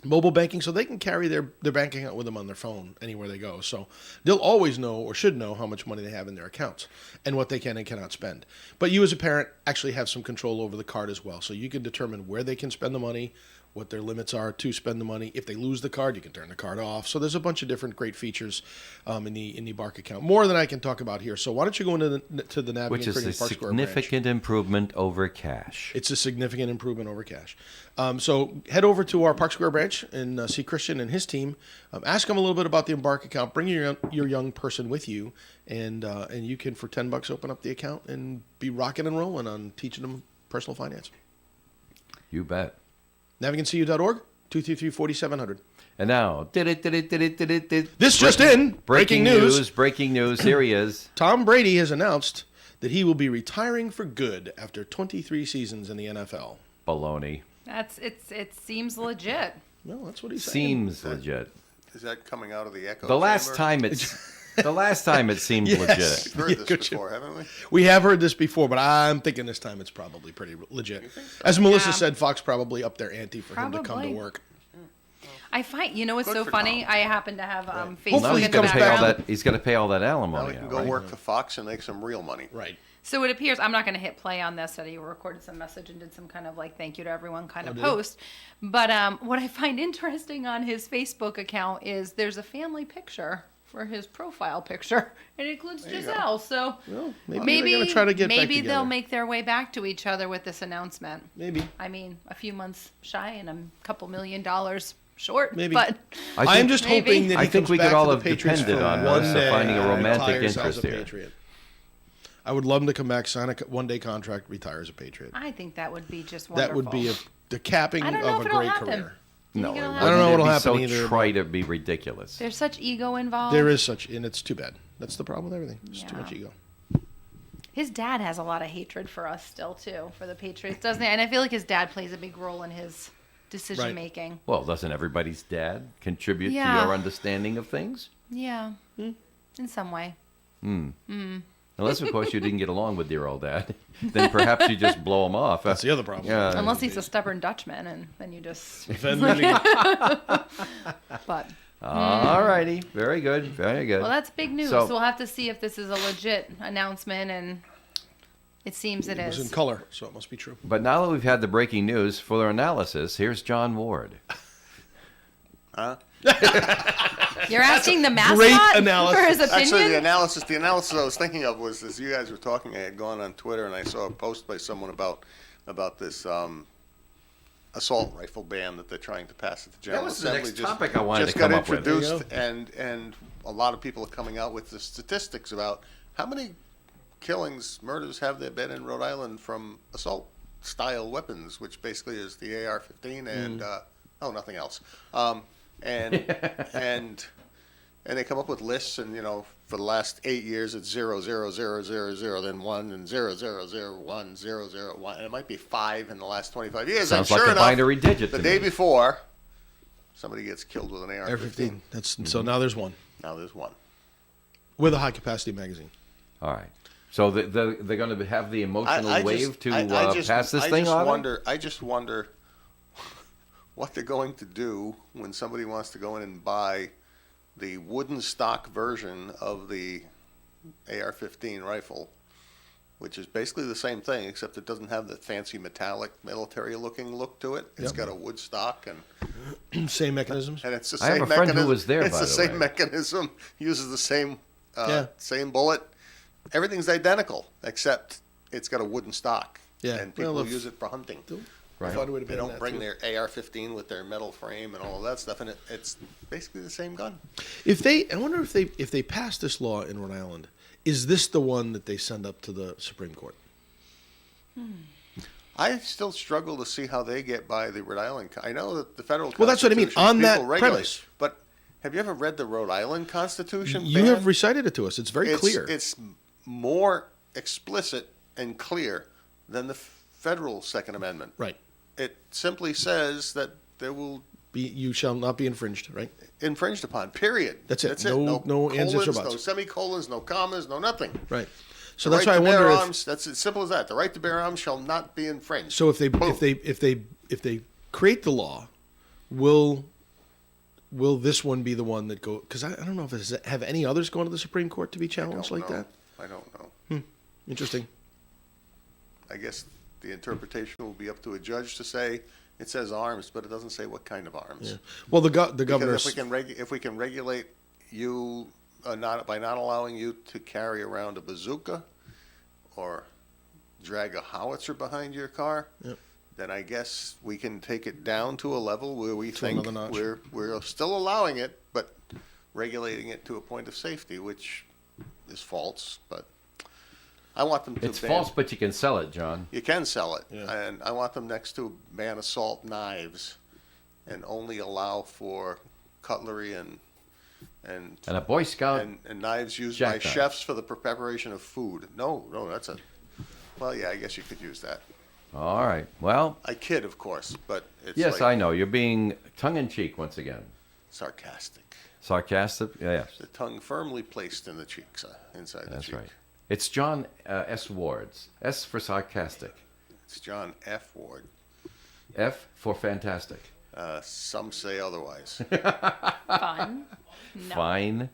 [SPEAKER 2] Mobile banking, so they can carry their bank account with them on their phone anywhere they go. So they'll always know or should know how much money they have in their accounts and what they can and cannot spend. But you as a parent actually have some control over the card as well. So you can determine where they can spend the money, what their limits are to spend the money. If they lose the card, you can turn the card off. So there's a bunch of different great features in the Bark account, more than I can talk about here. So why don't you go into the Navigant
[SPEAKER 1] Which is
[SPEAKER 2] Credit
[SPEAKER 1] a
[SPEAKER 2] Union Park Square branch.
[SPEAKER 1] significant improvement over cash.
[SPEAKER 2] It's a significant improvement over cash. So head over to our Park Square branch and see Christian and his team. Ask them a little bit about the Embark account. Bring your young person with you, and you can, for $10, open up the account and be rocking and rolling on teaching them personal finance.
[SPEAKER 1] You bet.
[SPEAKER 2] NavigantCU.org, 233-4700.
[SPEAKER 1] And now,
[SPEAKER 2] This just in, breaking news.
[SPEAKER 1] Breaking news. Here he is.
[SPEAKER 2] Tom Brady has announced that he will be retiring for good after 23 seasons in the NFL.
[SPEAKER 1] Baloney.
[SPEAKER 3] It seems legit.
[SPEAKER 2] Well, that's what he's saying.
[SPEAKER 1] Seems legit.
[SPEAKER 4] Is that coming out of the echo
[SPEAKER 1] The last
[SPEAKER 4] chamber?
[SPEAKER 1] time it seemed
[SPEAKER 2] Yes.
[SPEAKER 1] legit.
[SPEAKER 4] We've heard
[SPEAKER 2] Yeah,
[SPEAKER 4] this
[SPEAKER 2] good
[SPEAKER 4] before, haven't we?
[SPEAKER 2] We have heard this before, but I'm thinking this time it's probably pretty legit. As Melissa said, Fox probably upped their ante for him to come to
[SPEAKER 3] Probably.
[SPEAKER 2] work.
[SPEAKER 3] I find, it's
[SPEAKER 4] Good
[SPEAKER 3] so
[SPEAKER 4] for
[SPEAKER 3] funny.
[SPEAKER 4] Tom.
[SPEAKER 3] I happen to have
[SPEAKER 1] Well,
[SPEAKER 3] Facebook
[SPEAKER 1] now
[SPEAKER 2] Hopefully
[SPEAKER 1] he's
[SPEAKER 2] he
[SPEAKER 3] in the
[SPEAKER 1] got to
[SPEAKER 2] comes
[SPEAKER 1] pay all
[SPEAKER 3] background.
[SPEAKER 1] that. He's got to pay all that
[SPEAKER 4] Now
[SPEAKER 1] alimony.
[SPEAKER 4] he can
[SPEAKER 1] out,
[SPEAKER 4] go
[SPEAKER 1] right?
[SPEAKER 4] work for Fox and make some real money.
[SPEAKER 2] Right.
[SPEAKER 3] So it appears, I'm not going to hit play on this, that he recorded some message and did some kind of thank you to everyone kind of
[SPEAKER 2] did he?
[SPEAKER 3] post. But what I find interesting on his Facebook account is there's a family picture for his profile picture. It includes
[SPEAKER 4] you go.
[SPEAKER 3] Giselle. So
[SPEAKER 2] Well, maybe,
[SPEAKER 3] maybe
[SPEAKER 2] they're going to try to get back
[SPEAKER 3] maybe
[SPEAKER 2] together.
[SPEAKER 3] they'll make their way back to each other with this announcement.
[SPEAKER 2] Maybe.
[SPEAKER 3] I mean, a few months shy and a couple $1 million short.
[SPEAKER 2] Maybe.
[SPEAKER 3] But
[SPEAKER 2] I'm just
[SPEAKER 3] Maybe.
[SPEAKER 2] hoping that he
[SPEAKER 1] I think
[SPEAKER 2] comes
[SPEAKER 1] we
[SPEAKER 2] back
[SPEAKER 1] could all
[SPEAKER 2] to the
[SPEAKER 1] have
[SPEAKER 2] Patriots
[SPEAKER 1] depended
[SPEAKER 2] for
[SPEAKER 1] on
[SPEAKER 2] one
[SPEAKER 1] us
[SPEAKER 2] day,
[SPEAKER 1] finding a romantic
[SPEAKER 2] retires as
[SPEAKER 1] interest
[SPEAKER 2] a
[SPEAKER 1] here.
[SPEAKER 2] Patriot. I would love him to come back, sign a one-day contract, retire as a Patriot.
[SPEAKER 3] I think that would be just
[SPEAKER 2] That
[SPEAKER 3] wonderful.
[SPEAKER 2] would be the capping
[SPEAKER 3] I don't know
[SPEAKER 2] of
[SPEAKER 3] if
[SPEAKER 2] a
[SPEAKER 3] it'll
[SPEAKER 2] great
[SPEAKER 3] happen.
[SPEAKER 2] career.
[SPEAKER 1] No,
[SPEAKER 3] think it'll
[SPEAKER 1] it
[SPEAKER 3] happen?
[SPEAKER 2] I don't know
[SPEAKER 1] wouldn't.
[SPEAKER 2] what'll
[SPEAKER 1] It'd be
[SPEAKER 2] happen
[SPEAKER 1] so
[SPEAKER 2] either,
[SPEAKER 1] trite it'd be ridiculous.
[SPEAKER 3] There's such ego involved.
[SPEAKER 2] There is such, and it's too bad. That's the problem with everything. It's too
[SPEAKER 3] Yeah.
[SPEAKER 2] much ego.
[SPEAKER 3] His dad has a lot of hatred for us still too, for the Patriots, doesn't he? And I feel like his dad plays a big role in his decision
[SPEAKER 2] Right.
[SPEAKER 3] making.
[SPEAKER 1] Well, doesn't everybody's dad contribute
[SPEAKER 3] Yeah.
[SPEAKER 1] to your understanding of things?
[SPEAKER 3] Yeah, in some way.
[SPEAKER 1] Unless, of course, you didn't get along with your old dad. Then perhaps you just blow him off.
[SPEAKER 2] That's the other problem.
[SPEAKER 1] Yeah.
[SPEAKER 3] Unless he's a stubborn Dutchman, and then you just.
[SPEAKER 2] Offend me.
[SPEAKER 3] But
[SPEAKER 1] All righty. Very good. Very good.
[SPEAKER 3] well, that's big news.
[SPEAKER 1] So-
[SPEAKER 3] So we'll have to see if this is a legit announcement, and it seems it
[SPEAKER 2] It was in
[SPEAKER 3] is.
[SPEAKER 2] color, so it must be true.
[SPEAKER 1] But now that we've had the breaking news for their analysis, here's John Ward.
[SPEAKER 4] Huh?
[SPEAKER 3] You're asking the mascot
[SPEAKER 2] great
[SPEAKER 3] for
[SPEAKER 2] analysis.
[SPEAKER 3] his opinion.
[SPEAKER 4] Actually, the analysis I was thinking of was as you guys were talking, I had gone on Twitter and I saw a post by someone about this assault rifle ban that they're trying to pass at the General
[SPEAKER 1] was the
[SPEAKER 4] Assembly.
[SPEAKER 1] next topic I wanted
[SPEAKER 4] just
[SPEAKER 1] to come
[SPEAKER 4] got
[SPEAKER 1] up with.
[SPEAKER 4] introduced, and a lot of people are coming out with the statistics about how many killings, murders have there been in Rhode Island from assault-style weapons, which basically is the AR-15 and nothing else. And they come up with lists, and for the last 8 years it's 0, 0, 0, 0, 0, then 1, and 0, 0, 0, 1, 0, 0, 1, and it might be 5 in the last 25 years.
[SPEAKER 1] Sounds
[SPEAKER 4] and
[SPEAKER 1] like
[SPEAKER 4] sure
[SPEAKER 1] a
[SPEAKER 4] enough,
[SPEAKER 1] binary digit
[SPEAKER 4] the
[SPEAKER 1] to
[SPEAKER 4] day
[SPEAKER 1] me.
[SPEAKER 4] before, somebody gets killed with an AR-15.
[SPEAKER 2] AR-15. That's so now there's one
[SPEAKER 4] Now there's one.
[SPEAKER 2] with a high capacity magazine.
[SPEAKER 1] All right. So they're going to have the emotional wave to pass this thing on?
[SPEAKER 4] I just wonder what they're going to do when somebody wants to go in and buy the wooden stock version of the AR-15 rifle, which is basically the same thing, except it doesn't have the fancy metallic military-looking look to it. It's got a wood stock, and
[SPEAKER 2] Same mechanisms.
[SPEAKER 4] it's the
[SPEAKER 1] I have
[SPEAKER 4] same
[SPEAKER 1] a friend who
[SPEAKER 4] mechanism.
[SPEAKER 1] was there,
[SPEAKER 4] It's
[SPEAKER 1] by
[SPEAKER 4] the
[SPEAKER 1] the
[SPEAKER 4] same
[SPEAKER 1] way.
[SPEAKER 4] mechanism, uses the same
[SPEAKER 2] Yeah.
[SPEAKER 4] same bullet. Everything's identical, except it's got a wooden stock.
[SPEAKER 2] Yeah.
[SPEAKER 4] And people
[SPEAKER 2] Well, if-
[SPEAKER 4] use it for hunting.
[SPEAKER 1] Right.
[SPEAKER 2] Thought it would have
[SPEAKER 4] They
[SPEAKER 2] been
[SPEAKER 4] don't
[SPEAKER 2] that,
[SPEAKER 4] bring
[SPEAKER 2] too.
[SPEAKER 4] their AR-15 with their metal frame and all of that stuff, and it's basically the same gun.
[SPEAKER 2] I wonder if they pass this law in Rhode Island, is this the one that they send up to the Supreme Court?
[SPEAKER 4] I still struggle to see how they get by the Rhode Island. I know that the federal
[SPEAKER 2] Well, that's what I mean,
[SPEAKER 4] Constitution,
[SPEAKER 2] on that
[SPEAKER 4] people regulate,
[SPEAKER 2] premise.
[SPEAKER 4] But have you ever read the Rhode Island Constitution?
[SPEAKER 2] You
[SPEAKER 4] Ben?
[SPEAKER 2] have recited it to us. It's very clear.
[SPEAKER 4] It's more explicit and clear than the federal Second Amendment.
[SPEAKER 2] Right.
[SPEAKER 4] It simply says that there will
[SPEAKER 2] You shall not be infringed, right?
[SPEAKER 4] infringed upon. Period.
[SPEAKER 2] That's it.
[SPEAKER 4] That's
[SPEAKER 2] No- no ands, ifs, or
[SPEAKER 4] colons,
[SPEAKER 2] buts.
[SPEAKER 4] no semicolons, no commas, no nothing.
[SPEAKER 2] Right. So
[SPEAKER 4] The
[SPEAKER 2] that's
[SPEAKER 4] right
[SPEAKER 2] why I
[SPEAKER 4] to bear
[SPEAKER 2] wonder if
[SPEAKER 4] arms, that's as simple as that. The right to bear arms shall not be infringed.
[SPEAKER 2] so if they
[SPEAKER 4] Boom.
[SPEAKER 2] if they create the law, will this one be the one that go? Because I don't know if have any others gone to the Supreme Court to be
[SPEAKER 4] I
[SPEAKER 2] challenged
[SPEAKER 4] don't
[SPEAKER 2] like
[SPEAKER 4] know.
[SPEAKER 2] that.
[SPEAKER 4] I don't know.
[SPEAKER 2] Interesting.
[SPEAKER 4] I guess the interpretation will be up to a judge to say it says arms, but it doesn't say what kind of arms.
[SPEAKER 2] Yeah. Well, the
[SPEAKER 4] Because
[SPEAKER 2] governor's
[SPEAKER 4] if we can regulate you by not allowing you to carry around a bazooka or drag a howitzer behind your car,
[SPEAKER 2] Yep.
[SPEAKER 4] then I guess we can take it down to a level where we
[SPEAKER 2] To
[SPEAKER 4] think
[SPEAKER 2] another notch.
[SPEAKER 4] we're still allowing it, but regulating it to a point of safety, which is false. But I want them to
[SPEAKER 1] It's
[SPEAKER 4] ban.
[SPEAKER 1] false, but you can sell it, John.
[SPEAKER 4] You can sell it,
[SPEAKER 2] Yeah.
[SPEAKER 4] and I want them next to ban assault knives, and only allow for cutlery and
[SPEAKER 1] And a Boy Scout.
[SPEAKER 4] and knives used by
[SPEAKER 1] jackknife.
[SPEAKER 4] chefs for the preparation of food. No, that's a. Well, yeah, I guess you could use that.
[SPEAKER 1] All right. Well,
[SPEAKER 4] I kid, of course, but it's
[SPEAKER 1] yes,
[SPEAKER 4] like
[SPEAKER 1] I know. You're being tongue-in-cheek once again.
[SPEAKER 4] sarcastic.
[SPEAKER 1] Sarcastic? Yes.
[SPEAKER 4] The tongue firmly placed in the cheeks, inside the
[SPEAKER 1] That's
[SPEAKER 4] cheek.
[SPEAKER 1] right. It's John S. Wards. S for sarcastic.
[SPEAKER 4] It's John F. Ward.
[SPEAKER 1] F for fantastic.
[SPEAKER 4] Some say otherwise.
[SPEAKER 3] Fun. No.
[SPEAKER 1] Fine.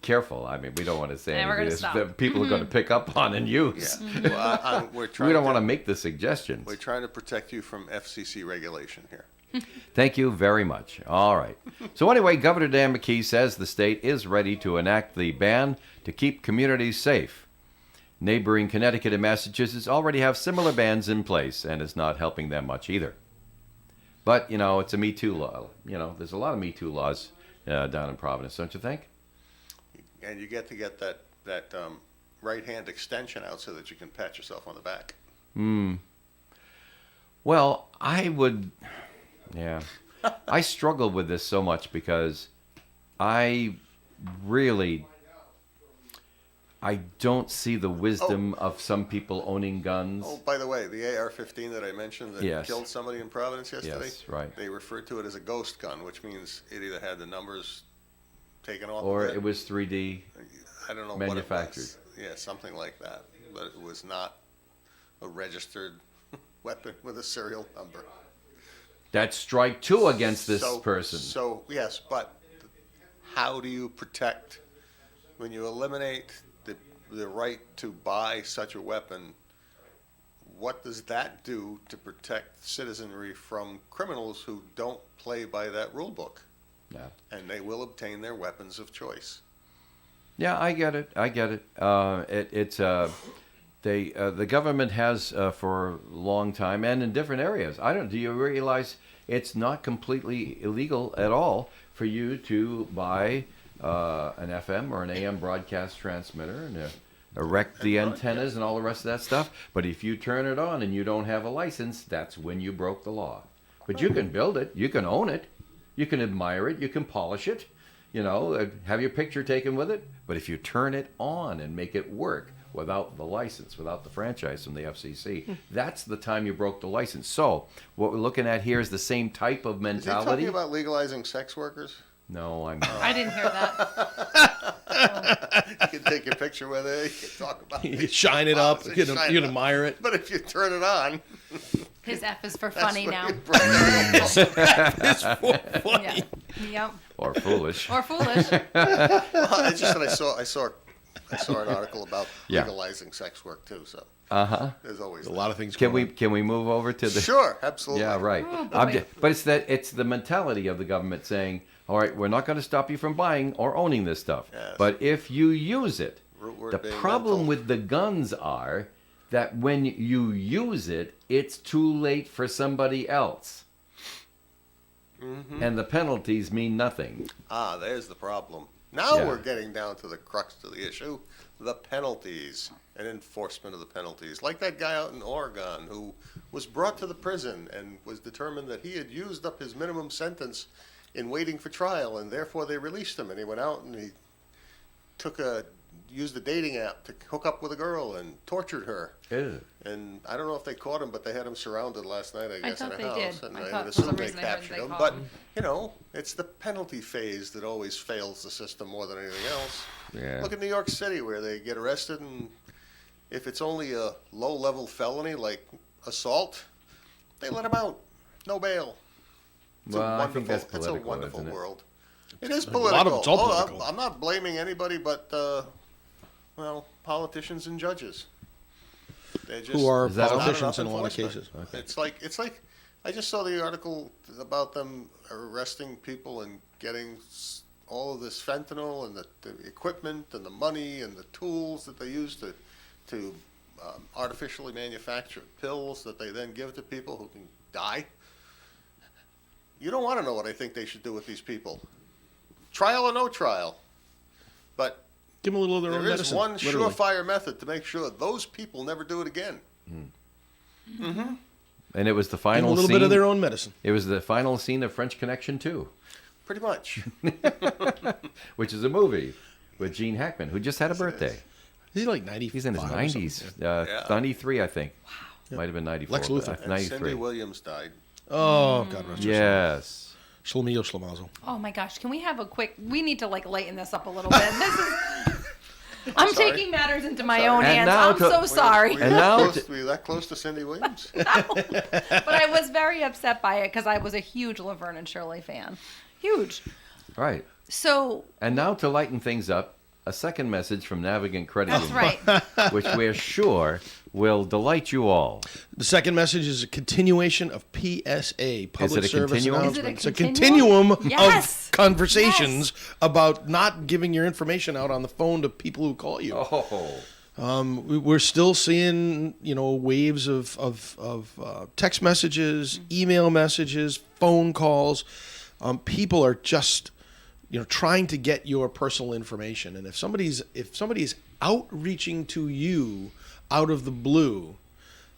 [SPEAKER 1] Careful. I mean, we don't want to say
[SPEAKER 3] Yeah, we're
[SPEAKER 1] anything
[SPEAKER 3] gonna stop.
[SPEAKER 1] that people are going to pick up on and use.
[SPEAKER 4] Yeah. Well, we're trying
[SPEAKER 1] We don't want to make the suggestions.
[SPEAKER 4] We're trying to protect you from FCC regulation here.
[SPEAKER 1] Thank you very much. All right. So anyway, Governor Dan McKee says the state is ready to enact the ban to keep communities safe. Neighboring Connecticut and Massachusetts already have similar bans in place, and it's not helping them much either. But, it's a Me Too law. There's a lot of Me Too laws down in Providence, don't you think?
[SPEAKER 4] And you get that right hand extension out so that you can pat yourself on the back.
[SPEAKER 1] Well, I struggle with this so much because I don't see the wisdom of some people owning guns.
[SPEAKER 4] Oh, by the way, the AR-15 that I mentioned that
[SPEAKER 1] Yes.
[SPEAKER 4] killed somebody in Providence yesterday,
[SPEAKER 1] Yes, right.
[SPEAKER 4] they referred to it as a ghost gun, which means it either had the numbers taken off
[SPEAKER 1] Or
[SPEAKER 4] of it.
[SPEAKER 1] it was 3D.
[SPEAKER 4] I don't know
[SPEAKER 1] manufactured.
[SPEAKER 4] what it was. Yeah, something like that. But it was not a registered weapon with a serial number.
[SPEAKER 1] That's strike two against this person.
[SPEAKER 4] So, yes, but how do you protect, when you eliminate the right to buy such a weapon, what does that do to protect citizenry from criminals who don't play by that rule book?
[SPEAKER 1] Yeah.
[SPEAKER 4] And they will obtain their weapons of choice.
[SPEAKER 1] Yeah, I get it. The government has for a long time and in different areas. Do you realize it's not completely illegal at all for you to buy an FM or an AM broadcast transmitter and erect the antennas and all the rest of that stuff. But if you turn it on and you don't have a license, that's when you broke the law. But you can build it, you can own it, you can admire it, you can polish it, have your picture taken with it. But if you turn it on and make it work without the license, without the franchise from the FCC, that's the time you broke the license. So what we're looking at here is the same type of
[SPEAKER 4] Is he
[SPEAKER 1] mentality.
[SPEAKER 4] talking about legalizing sex workers?
[SPEAKER 1] No, I'm not.
[SPEAKER 3] I didn't hear that.
[SPEAKER 4] You can take your picture with it. You can talk about
[SPEAKER 2] You
[SPEAKER 4] it.
[SPEAKER 2] can shine it up. You
[SPEAKER 4] Shine
[SPEAKER 2] can
[SPEAKER 4] it up.
[SPEAKER 2] admire it.
[SPEAKER 4] But if you turn it on,
[SPEAKER 3] His F is for
[SPEAKER 4] that's
[SPEAKER 3] funny
[SPEAKER 4] when
[SPEAKER 3] now.
[SPEAKER 4] you break the law.
[SPEAKER 3] Yeah. Yep.
[SPEAKER 1] Or foolish.
[SPEAKER 3] Or foolish.
[SPEAKER 4] Well, it's just that I saw an article about
[SPEAKER 1] Yeah.
[SPEAKER 4] legalizing sex work too. So there's always
[SPEAKER 2] A lot of things.
[SPEAKER 1] Can
[SPEAKER 2] going
[SPEAKER 1] we move over to the?
[SPEAKER 4] Sure, absolutely.
[SPEAKER 1] Yeah, right.
[SPEAKER 3] Oh, boy.
[SPEAKER 1] But it's the mentality of the government saying, all right, we're not going to stop you from buying or owning this stuff,
[SPEAKER 4] Yes.
[SPEAKER 1] but if you use it,
[SPEAKER 4] Root word
[SPEAKER 1] the
[SPEAKER 4] being
[SPEAKER 1] problem
[SPEAKER 4] mental.
[SPEAKER 1] with the guns are that when you use it, it's too late for somebody else, and the penalties mean nothing.
[SPEAKER 4] Ah, there's the problem. Now
[SPEAKER 1] Yeah.
[SPEAKER 4] we're getting down to the crux of the issue: the penalties and enforcement of the penalties. Like that guy out in Oregon who was brought to the prison and was determined that he had used up his minimum sentence in waiting for trial, and therefore they released him. And he went out and he used a dating app to hook up with a girl and tortured her.
[SPEAKER 1] Ew.
[SPEAKER 4] And I don't know if they caught him, but they had him surrounded last night, I guess,
[SPEAKER 3] thought
[SPEAKER 4] in
[SPEAKER 3] they
[SPEAKER 4] a house.
[SPEAKER 3] did.
[SPEAKER 4] And
[SPEAKER 3] I
[SPEAKER 4] I
[SPEAKER 3] thought
[SPEAKER 4] would
[SPEAKER 3] for some
[SPEAKER 4] assume they
[SPEAKER 3] reason I heard
[SPEAKER 4] captured
[SPEAKER 3] they
[SPEAKER 4] him.
[SPEAKER 3] caught
[SPEAKER 4] But,
[SPEAKER 3] him.
[SPEAKER 4] it's the penalty phase that always fails the system more than anything else.
[SPEAKER 1] Yeah.
[SPEAKER 4] Look at New York City, where they get arrested, and if it's only a low-level felony like assault, they let them out. No bail. It's
[SPEAKER 1] Well,
[SPEAKER 4] a
[SPEAKER 1] I
[SPEAKER 4] wonderful,
[SPEAKER 1] think that's
[SPEAKER 4] it's a
[SPEAKER 1] political,
[SPEAKER 4] wonderful
[SPEAKER 1] isn't it?
[SPEAKER 4] world. It is
[SPEAKER 2] A
[SPEAKER 4] political.
[SPEAKER 2] lot of it's all political.
[SPEAKER 4] I'm not blaming anybody but, politicians and judges. They're just
[SPEAKER 2] Who are
[SPEAKER 1] Is that
[SPEAKER 2] politicians in
[SPEAKER 4] not
[SPEAKER 2] a lot of
[SPEAKER 4] enough
[SPEAKER 2] cases.
[SPEAKER 4] enforcement. It's like I just saw the article about them arresting people and getting all of this fentanyl and the equipment and the money and the tools that they use to artificially manufacture pills that they then give to people who can die. You don't want to know what I think they should do with these people. Trial or no trial. But
[SPEAKER 2] Give them a little of their own
[SPEAKER 4] there is
[SPEAKER 2] medicine.
[SPEAKER 4] one
[SPEAKER 2] literally.
[SPEAKER 4] surefire method to make sure those people never do it again.
[SPEAKER 1] And it was the
[SPEAKER 2] Give them a
[SPEAKER 1] final
[SPEAKER 2] little
[SPEAKER 1] scene.
[SPEAKER 2] bit of their own medicine.
[SPEAKER 1] It was the final scene of French Connection 2,
[SPEAKER 4] Pretty much.
[SPEAKER 1] which is a movie with Gene Hackman, who just had a birthday.
[SPEAKER 2] He's like 90.
[SPEAKER 1] He's in his 90s. 93, I think. Might have been 94.
[SPEAKER 2] Lex Luthor.
[SPEAKER 4] And
[SPEAKER 1] 93.
[SPEAKER 4] Cindy Williams died.
[SPEAKER 2] Oh, God rest her soul.
[SPEAKER 1] Yes.
[SPEAKER 2] Shlomio Shlomazo.
[SPEAKER 3] Oh my gosh, can we have a quick? We need to lighten this up a little bit. This is. I'm
[SPEAKER 4] sorry.
[SPEAKER 3] taking matters into my own
[SPEAKER 1] And
[SPEAKER 3] hands.
[SPEAKER 1] now
[SPEAKER 3] I'm
[SPEAKER 1] to-
[SPEAKER 3] so sorry.
[SPEAKER 1] And now
[SPEAKER 4] Were you that close to Cindy Williams?
[SPEAKER 3] But I was very upset by it because I was a huge Laverne and Shirley fan. Huge.
[SPEAKER 1] Right.
[SPEAKER 3] So
[SPEAKER 1] And now to lighten things up, a second message from Navigant Credit
[SPEAKER 3] that's
[SPEAKER 1] Union,
[SPEAKER 3] right.
[SPEAKER 1] which we're sure will delight you all.
[SPEAKER 2] The second message is a continuation of PSA, public
[SPEAKER 1] a
[SPEAKER 2] service
[SPEAKER 1] continuum?
[SPEAKER 3] Is it a
[SPEAKER 2] announcement. It's a
[SPEAKER 3] continuum?
[SPEAKER 2] continuum
[SPEAKER 3] Yes.
[SPEAKER 2] of conversations about not giving your information out on the phone to people who call you.
[SPEAKER 1] Oh.
[SPEAKER 2] We're still seeing, waves of text messages, email messages, phone calls. People are just, trying to get your personal information. And if somebody's outreaching to you out of the blue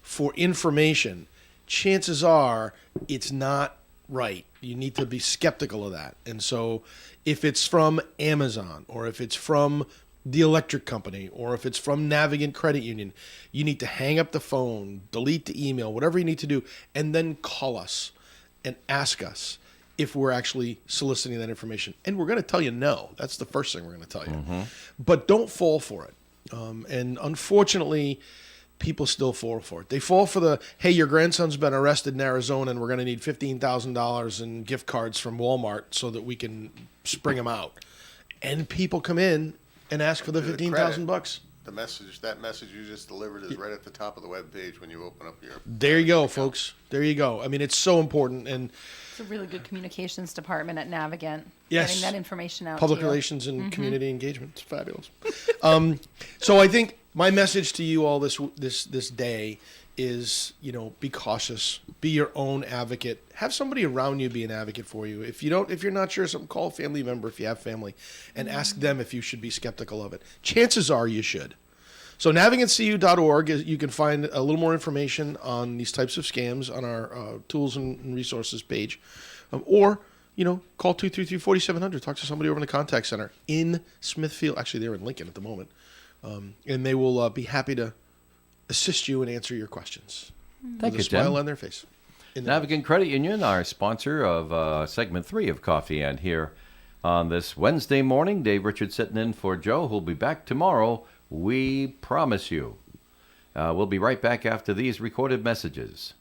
[SPEAKER 2] for information, chances are it's not right. You need to be skeptical of that. And so if it's from Amazon or if it's from the electric company or if it's from Navigant Credit Union, you need to hang up the phone, delete the email, whatever you need to do, and then call us and ask us if we're actually soliciting that information. And we're going to tell you no. That's the first thing we're going to tell you. But don't fall for it. And unfortunately, people still fall for it. They fall for the, hey, your grandson's been arrested in Arizona and we're going to need $15,000 in gift cards from Walmart so that we can spring him out. And people come in and ask for the
[SPEAKER 4] To the
[SPEAKER 2] $15,000.
[SPEAKER 4] That message you just delivered is right at the top of the web page when you open up your.
[SPEAKER 2] There you go, folks. There you go. I mean, it's so important. And
[SPEAKER 3] It's a really good communications department at Navigant.
[SPEAKER 2] Yes.
[SPEAKER 3] Getting that information out
[SPEAKER 2] public
[SPEAKER 3] to you.
[SPEAKER 2] relations and community engagement. It's fabulous. So I think My message to you all this day is, be cautious, be your own advocate, have somebody around you be an advocate for you. If you're not sure, call a family member if you have family, and ask them if you should be skeptical of it. Chances are you should. So navigancecu.org, you can find a little more information on these types of scams on our tools and resources page, or call 233-4700. Talk to somebody over in the contact center in Smithfield. Actually, they're in Lincoln at the moment, and they will be happy to assist you and answer your questions.
[SPEAKER 1] Thank
[SPEAKER 2] with
[SPEAKER 1] you,
[SPEAKER 2] a smile
[SPEAKER 1] Tim.
[SPEAKER 2] on their face.
[SPEAKER 1] Navigant Credit Union, our sponsor of segment 3 of Coffee and here on this Wednesday morning. Dave Richards sitting in for Joe, who'll be back tomorrow. We promise you. We'll be right back after these recorded messages.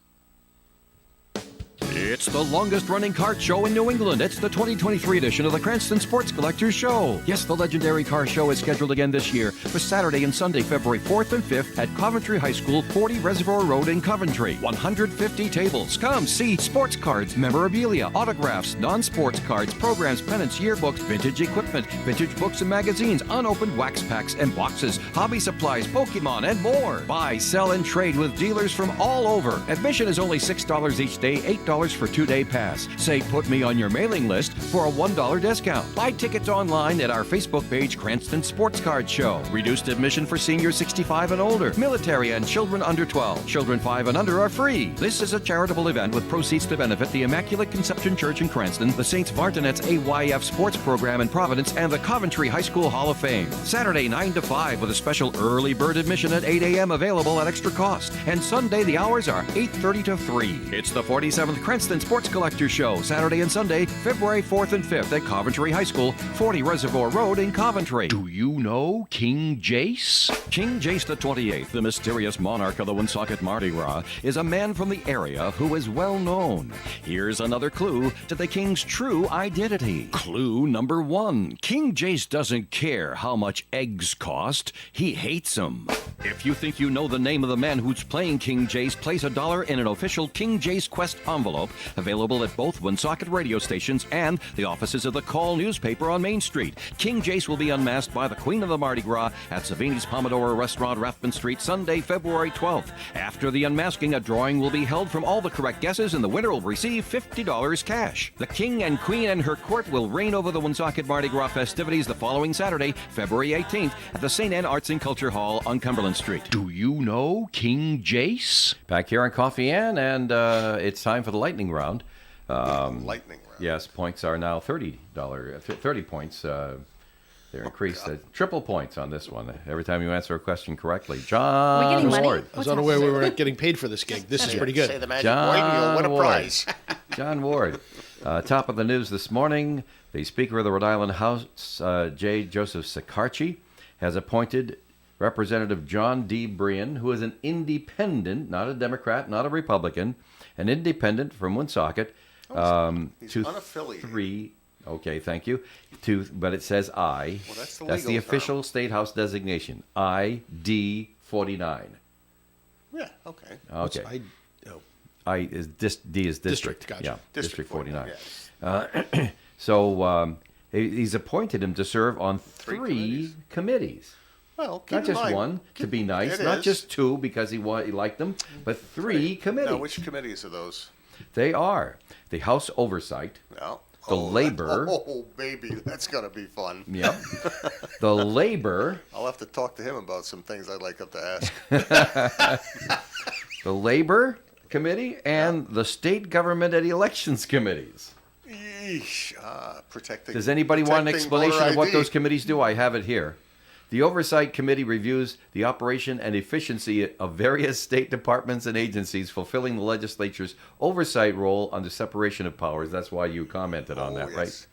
[SPEAKER 6] It's the longest-running kart show in New England. It's the 2023 edition of the Cranston Sports Collectors Show. Yes, the legendary car show is scheduled again this year for Saturday and Sunday, February 4th and 5th at Coventry High School, 40 Reservoir Road in Coventry. 150 tables. Come see sports cards, memorabilia, autographs, non-sports cards, programs, pennants, yearbooks, vintage equipment, vintage books and magazines, unopened wax packs and boxes, hobby supplies, Pokemon, and more. Buy, sell, and trade with dealers from all over. Admission is only $6 each day, $8 for 2-day pass. Say, put me on your mailing list for a $1 discount. Buy tickets online at our Facebook page, Cranston Sports Card Show. Reduced admission for seniors 65 and older, military, and children under 12. Children 5 and under are free. This is a charitable event with proceeds to benefit the Immaculate Conception Church in Cranston, the Saints Vartanets AYF Sports Program in Providence, and the Coventry High School Hall of Fame. Saturday 9 to 5 with a special early bird admission at 8 a.m. available at extra cost. And Sunday the hours are 8:30 to 3. It's the 47th Cranston Sports Collector Show, Saturday and Sunday, February 4th and 5th at Coventry High School, 40 Reservoir Road in Coventry. Do you know King Jace? King Jace the 28th, the mysterious monarch of the Woonsocket Mardi Gras, is a man from the area who is well known. Here's another clue to the king's true identity. Clue number 1. King Jace doesn't care how much eggs cost. He hates them. If you think you know the name of the man who's playing King Jace, place $1 in an official King Jace Quest envelope, available at both Woonsocket radio stations and the offices of the Call newspaper on Main Street. King Jace will be unmasked by the Queen of the Mardi Gras at Savini's Pomodoro Restaurant, Rathbun Street, Sunday, February 12th. After the unmasking, a drawing will be held from all the correct guesses, and the winner will receive $50 cash. The King and Queen and her court will reign over the Woonsocket Mardi Gras festivities the following Saturday, February 18th, at the St. Anne Arts and Culture Hall on Cumberland Street. Do you know King Jace?
[SPEAKER 1] Back here on Coffee and it's time for the lightning round.
[SPEAKER 4] Lightning round.
[SPEAKER 1] Yes, points are now $30 points. They're increased triple points on this one. Every time you answer a question correctly.
[SPEAKER 3] We're getting
[SPEAKER 1] John
[SPEAKER 3] money?
[SPEAKER 1] Ward.
[SPEAKER 2] I was unaware we were getting paid for this gig. This is pretty good.
[SPEAKER 4] Say the magic
[SPEAKER 1] John
[SPEAKER 4] word, you'll win a
[SPEAKER 1] Ward.
[SPEAKER 4] prize.
[SPEAKER 1] John Ward. Top of the news this morning, the Speaker of the Rhode Island House, J. Joseph Sicarchi, has appointed Representative John D. Brian, who is an independent, not a Democrat, not a Republican, an independent from Woonsocket.
[SPEAKER 4] He's
[SPEAKER 1] to
[SPEAKER 4] unaffiliated.
[SPEAKER 1] 3. Okay, thank you. But it says I.
[SPEAKER 4] Well, that's the
[SPEAKER 1] That's the
[SPEAKER 4] legal term.
[SPEAKER 1] official State House designation. ID 49.
[SPEAKER 4] Yeah, okay.
[SPEAKER 1] Okay.
[SPEAKER 2] Oh,
[SPEAKER 1] I is D is district.
[SPEAKER 2] Gotcha.
[SPEAKER 1] Yeah,
[SPEAKER 4] District
[SPEAKER 1] 49.
[SPEAKER 4] 49, yes.
[SPEAKER 1] So he's appointed him to serve on three committees.
[SPEAKER 4] Well, keep
[SPEAKER 1] Not
[SPEAKER 4] in
[SPEAKER 1] just
[SPEAKER 4] mind-
[SPEAKER 1] one, to be nice.
[SPEAKER 4] It
[SPEAKER 1] Not
[SPEAKER 4] is.
[SPEAKER 1] just two because he liked them, but three committees.
[SPEAKER 4] Now, which committees are those?
[SPEAKER 1] They are the House Oversight,
[SPEAKER 4] No.
[SPEAKER 1] The Labor.
[SPEAKER 4] Oh, baby, that's going to be fun.
[SPEAKER 1] yep, the Labor,
[SPEAKER 4] I'll have to talk to him about some things I'd like him to ask.
[SPEAKER 1] the Labor Committee, and the State Government and Elections Committees.
[SPEAKER 4] Yeesh, protecting.
[SPEAKER 1] Does anybody want an
[SPEAKER 4] protecting
[SPEAKER 1] explanation
[SPEAKER 4] voter
[SPEAKER 1] of what
[SPEAKER 4] ID.
[SPEAKER 1] those committees do? I have it here. The Oversight Committee reviews the operation and efficiency of various state departments and agencies fulfilling the legislature's oversight role under separation of powers. That's why you commented on that,
[SPEAKER 4] yes.
[SPEAKER 1] right?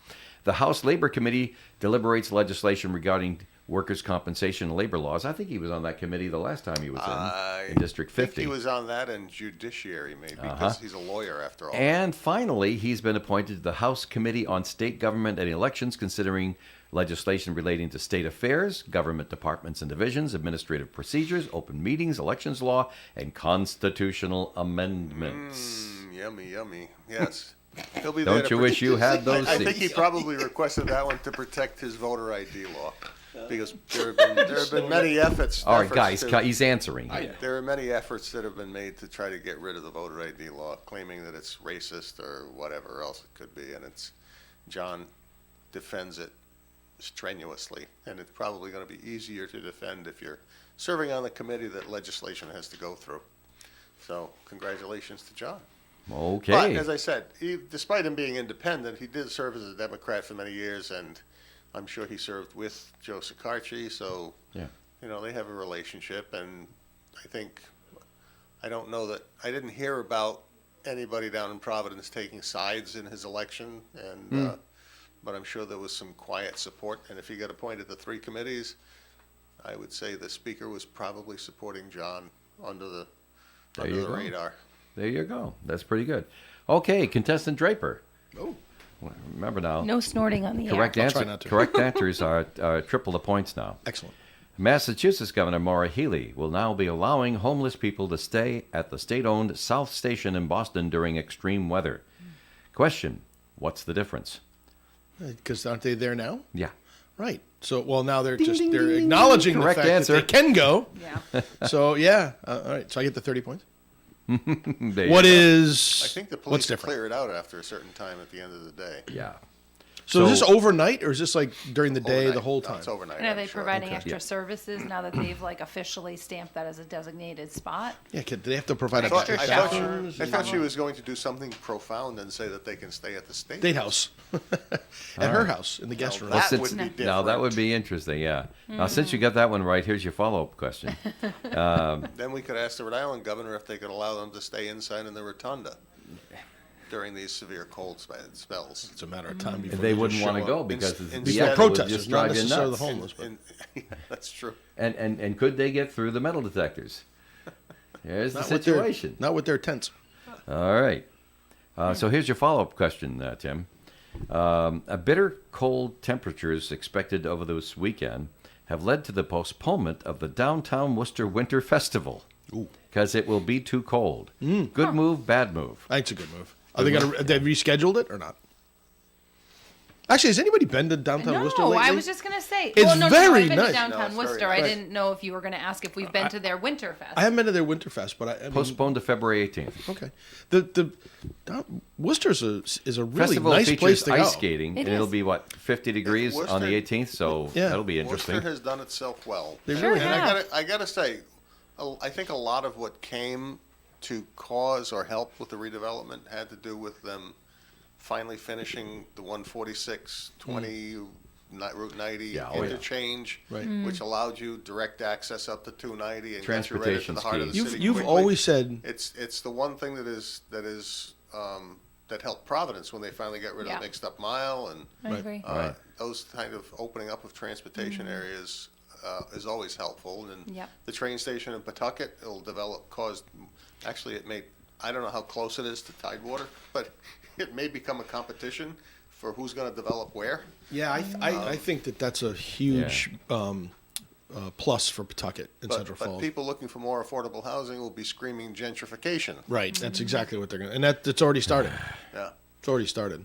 [SPEAKER 1] The House Labor Committee deliberates legislation regarding workers' compensation and labor laws. I think he was on that committee the last time he was in District 50.
[SPEAKER 4] I think he was on that and judiciary, maybe, because he's a lawyer after all.
[SPEAKER 1] And finally, he's been appointed to the House Committee on State Government and Elections, considering legislation relating to state affairs, government departments and divisions, administrative procedures, open meetings, elections law, and constitutional amendments.
[SPEAKER 4] Yummy, yummy. Yes. He'll be
[SPEAKER 1] Don't
[SPEAKER 4] there to
[SPEAKER 1] you wish you had those
[SPEAKER 4] I think
[SPEAKER 1] seats?
[SPEAKER 4] he probably requested that one to protect his voter ID law. because there have been many efforts.
[SPEAKER 1] All right,
[SPEAKER 4] efforts
[SPEAKER 1] guys,
[SPEAKER 4] to-
[SPEAKER 1] he's answering.
[SPEAKER 4] There are many efforts that have been made to try to get rid of the voter ID law, claiming that it's racist or whatever else it could be, and John defends it strenuously, and it's probably going to be easier to defend if you're serving on the committee that legislation has to go through. So, congratulations to John.
[SPEAKER 1] Okay.
[SPEAKER 4] But as I said, despite him being independent, he did serve as a Democrat for many years, and I'm sure he served with Joe Sicarci. So,
[SPEAKER 1] Yeah.
[SPEAKER 4] they have a relationship, and I don't know that I didn't hear about anybody down in Providence taking sides in his election, and but I'm sure there was some quiet support. And if he got appointed to 3 committees, I would say the speaker was probably supporting John under the
[SPEAKER 1] There you go.
[SPEAKER 4] radar.
[SPEAKER 1] There you go. That's pretty good. Okay, contestant Draper.
[SPEAKER 2] Oh,
[SPEAKER 1] Remember now.
[SPEAKER 3] No snorting on the
[SPEAKER 1] Correct
[SPEAKER 3] air.
[SPEAKER 2] I'll try
[SPEAKER 1] answer.
[SPEAKER 2] not to.
[SPEAKER 1] Correct answers are triple the points now.
[SPEAKER 2] excellent.
[SPEAKER 1] Massachusetts Governor Maura Healey will now be allowing homeless people to stay at the state-owned South Station in Boston during extreme weather. Question: what's the difference?
[SPEAKER 2] Because aren't they there now?
[SPEAKER 1] Yeah.
[SPEAKER 2] Right. So, well, now they're they're acknowledging
[SPEAKER 1] Correct
[SPEAKER 2] the fact
[SPEAKER 1] answer.
[SPEAKER 2] that they can go.
[SPEAKER 3] Yeah.
[SPEAKER 2] So, yeah. All right. So I get the 30 points.
[SPEAKER 1] There you
[SPEAKER 2] What
[SPEAKER 1] go.
[SPEAKER 2] is?
[SPEAKER 4] I think the
[SPEAKER 2] what's
[SPEAKER 4] police
[SPEAKER 2] different?
[SPEAKER 4] clear it out after a certain time at the end of the day.
[SPEAKER 1] Yeah.
[SPEAKER 2] So, is
[SPEAKER 1] So-
[SPEAKER 2] this overnight or is this like during the day,
[SPEAKER 4] Overnight.
[SPEAKER 2] the whole
[SPEAKER 4] No,
[SPEAKER 2] time?
[SPEAKER 4] it's overnight.
[SPEAKER 3] And are
[SPEAKER 4] I'm
[SPEAKER 3] they
[SPEAKER 4] sure.
[SPEAKER 3] providing extra
[SPEAKER 1] Yeah.
[SPEAKER 3] services now that they've officially stamped that as a designated spot?
[SPEAKER 2] Yeah. Do they have to provide
[SPEAKER 4] I
[SPEAKER 2] a
[SPEAKER 3] Extra
[SPEAKER 4] thought,
[SPEAKER 3] showers.
[SPEAKER 4] I thought she was going to do something profound and say that they can stay at the state.
[SPEAKER 2] date house at her house in the guest room?
[SPEAKER 4] That
[SPEAKER 1] Since-
[SPEAKER 4] would be different.
[SPEAKER 1] Now that would be interesting. Yeah. Now since you got that one right, here's your follow-up question.
[SPEAKER 4] Then we could ask the Rhode Island governor if they could allow them to stay inside in the rotunda during these severe cold spells.
[SPEAKER 2] It's a matter of time before
[SPEAKER 1] They
[SPEAKER 2] just
[SPEAKER 1] wouldn't
[SPEAKER 2] show
[SPEAKER 1] want to
[SPEAKER 2] up.
[SPEAKER 1] go because
[SPEAKER 4] Instead-
[SPEAKER 1] the
[SPEAKER 2] Before
[SPEAKER 1] echo would
[SPEAKER 2] protesters,
[SPEAKER 1] just
[SPEAKER 2] not
[SPEAKER 1] drive you
[SPEAKER 2] necessarily the
[SPEAKER 1] nuts.
[SPEAKER 2] homeless. But
[SPEAKER 4] Yeah, that's true.
[SPEAKER 1] And could they get through the metal detectors? Here's the
[SPEAKER 2] not with their-
[SPEAKER 1] situation.
[SPEAKER 2] not with their tents.
[SPEAKER 1] All right. So here's your follow-up question, Tim. A bitter cold temperatures expected over this weekend have led to the postponement of the Downtown Worcester Winter Festival because it will be too cold. Good move, bad move.
[SPEAKER 2] I think it's a good move. Are they going to? They rescheduled it or not? Actually, has anybody been to downtown Worcester
[SPEAKER 3] No,
[SPEAKER 2] lately?
[SPEAKER 3] I was just going to say.
[SPEAKER 2] It's
[SPEAKER 3] no,
[SPEAKER 2] very
[SPEAKER 3] I've been
[SPEAKER 2] nice.
[SPEAKER 3] to downtown
[SPEAKER 4] No, it's very
[SPEAKER 3] Worcester.
[SPEAKER 4] nice.
[SPEAKER 3] I didn't know if you were going to ask if we've been to their Winterfest.
[SPEAKER 2] I haven't been to their Winterfest, but I mean,
[SPEAKER 1] Postponed to February 18th.
[SPEAKER 2] okay. Worcester's is a really
[SPEAKER 1] Festival
[SPEAKER 2] nice
[SPEAKER 1] features
[SPEAKER 2] place to
[SPEAKER 1] ice
[SPEAKER 2] go.
[SPEAKER 1] skating,
[SPEAKER 3] It
[SPEAKER 1] and it'll
[SPEAKER 3] is.
[SPEAKER 1] be, 50 degrees on the
[SPEAKER 4] Worcester-
[SPEAKER 1] 18th, so
[SPEAKER 2] Yeah.
[SPEAKER 1] that'll be interesting.
[SPEAKER 4] Worcester has done itself well.
[SPEAKER 2] They
[SPEAKER 3] Sure
[SPEAKER 2] really
[SPEAKER 3] have.
[SPEAKER 2] have.
[SPEAKER 4] And I gotta say, I think a lot of what came to cause or help with the redevelopment had to do with them finally finishing the 146/20 Route 90
[SPEAKER 1] Yeah, oh, yeah.
[SPEAKER 4] interchange,
[SPEAKER 2] Right.
[SPEAKER 4] which allowed you direct access up to 290 and got you right into
[SPEAKER 1] Transportation
[SPEAKER 4] the heart of the
[SPEAKER 1] schemes.
[SPEAKER 4] city.
[SPEAKER 2] You've
[SPEAKER 4] quickly.
[SPEAKER 2] always said
[SPEAKER 4] It's the one thing that helped Providence when they finally got rid of
[SPEAKER 3] Yeah.
[SPEAKER 4] the mixed up mile and
[SPEAKER 3] I agree.
[SPEAKER 1] Right.
[SPEAKER 4] those kind of opening up of transportation areas is always helpful. And
[SPEAKER 3] Yep.
[SPEAKER 4] the train station in Pawtucket, actually it may, I don't know how close it is to Tidewater, but it may become a competition for who's going to develop where.
[SPEAKER 2] Yeah, I think that's a huge plus for Pawtucket and Central
[SPEAKER 4] But
[SPEAKER 2] Falls.
[SPEAKER 4] people looking for more affordable housing will be screaming gentrification.
[SPEAKER 2] Right, that's exactly what they're going to, and it's already started.
[SPEAKER 4] Yeah.
[SPEAKER 2] It's already started.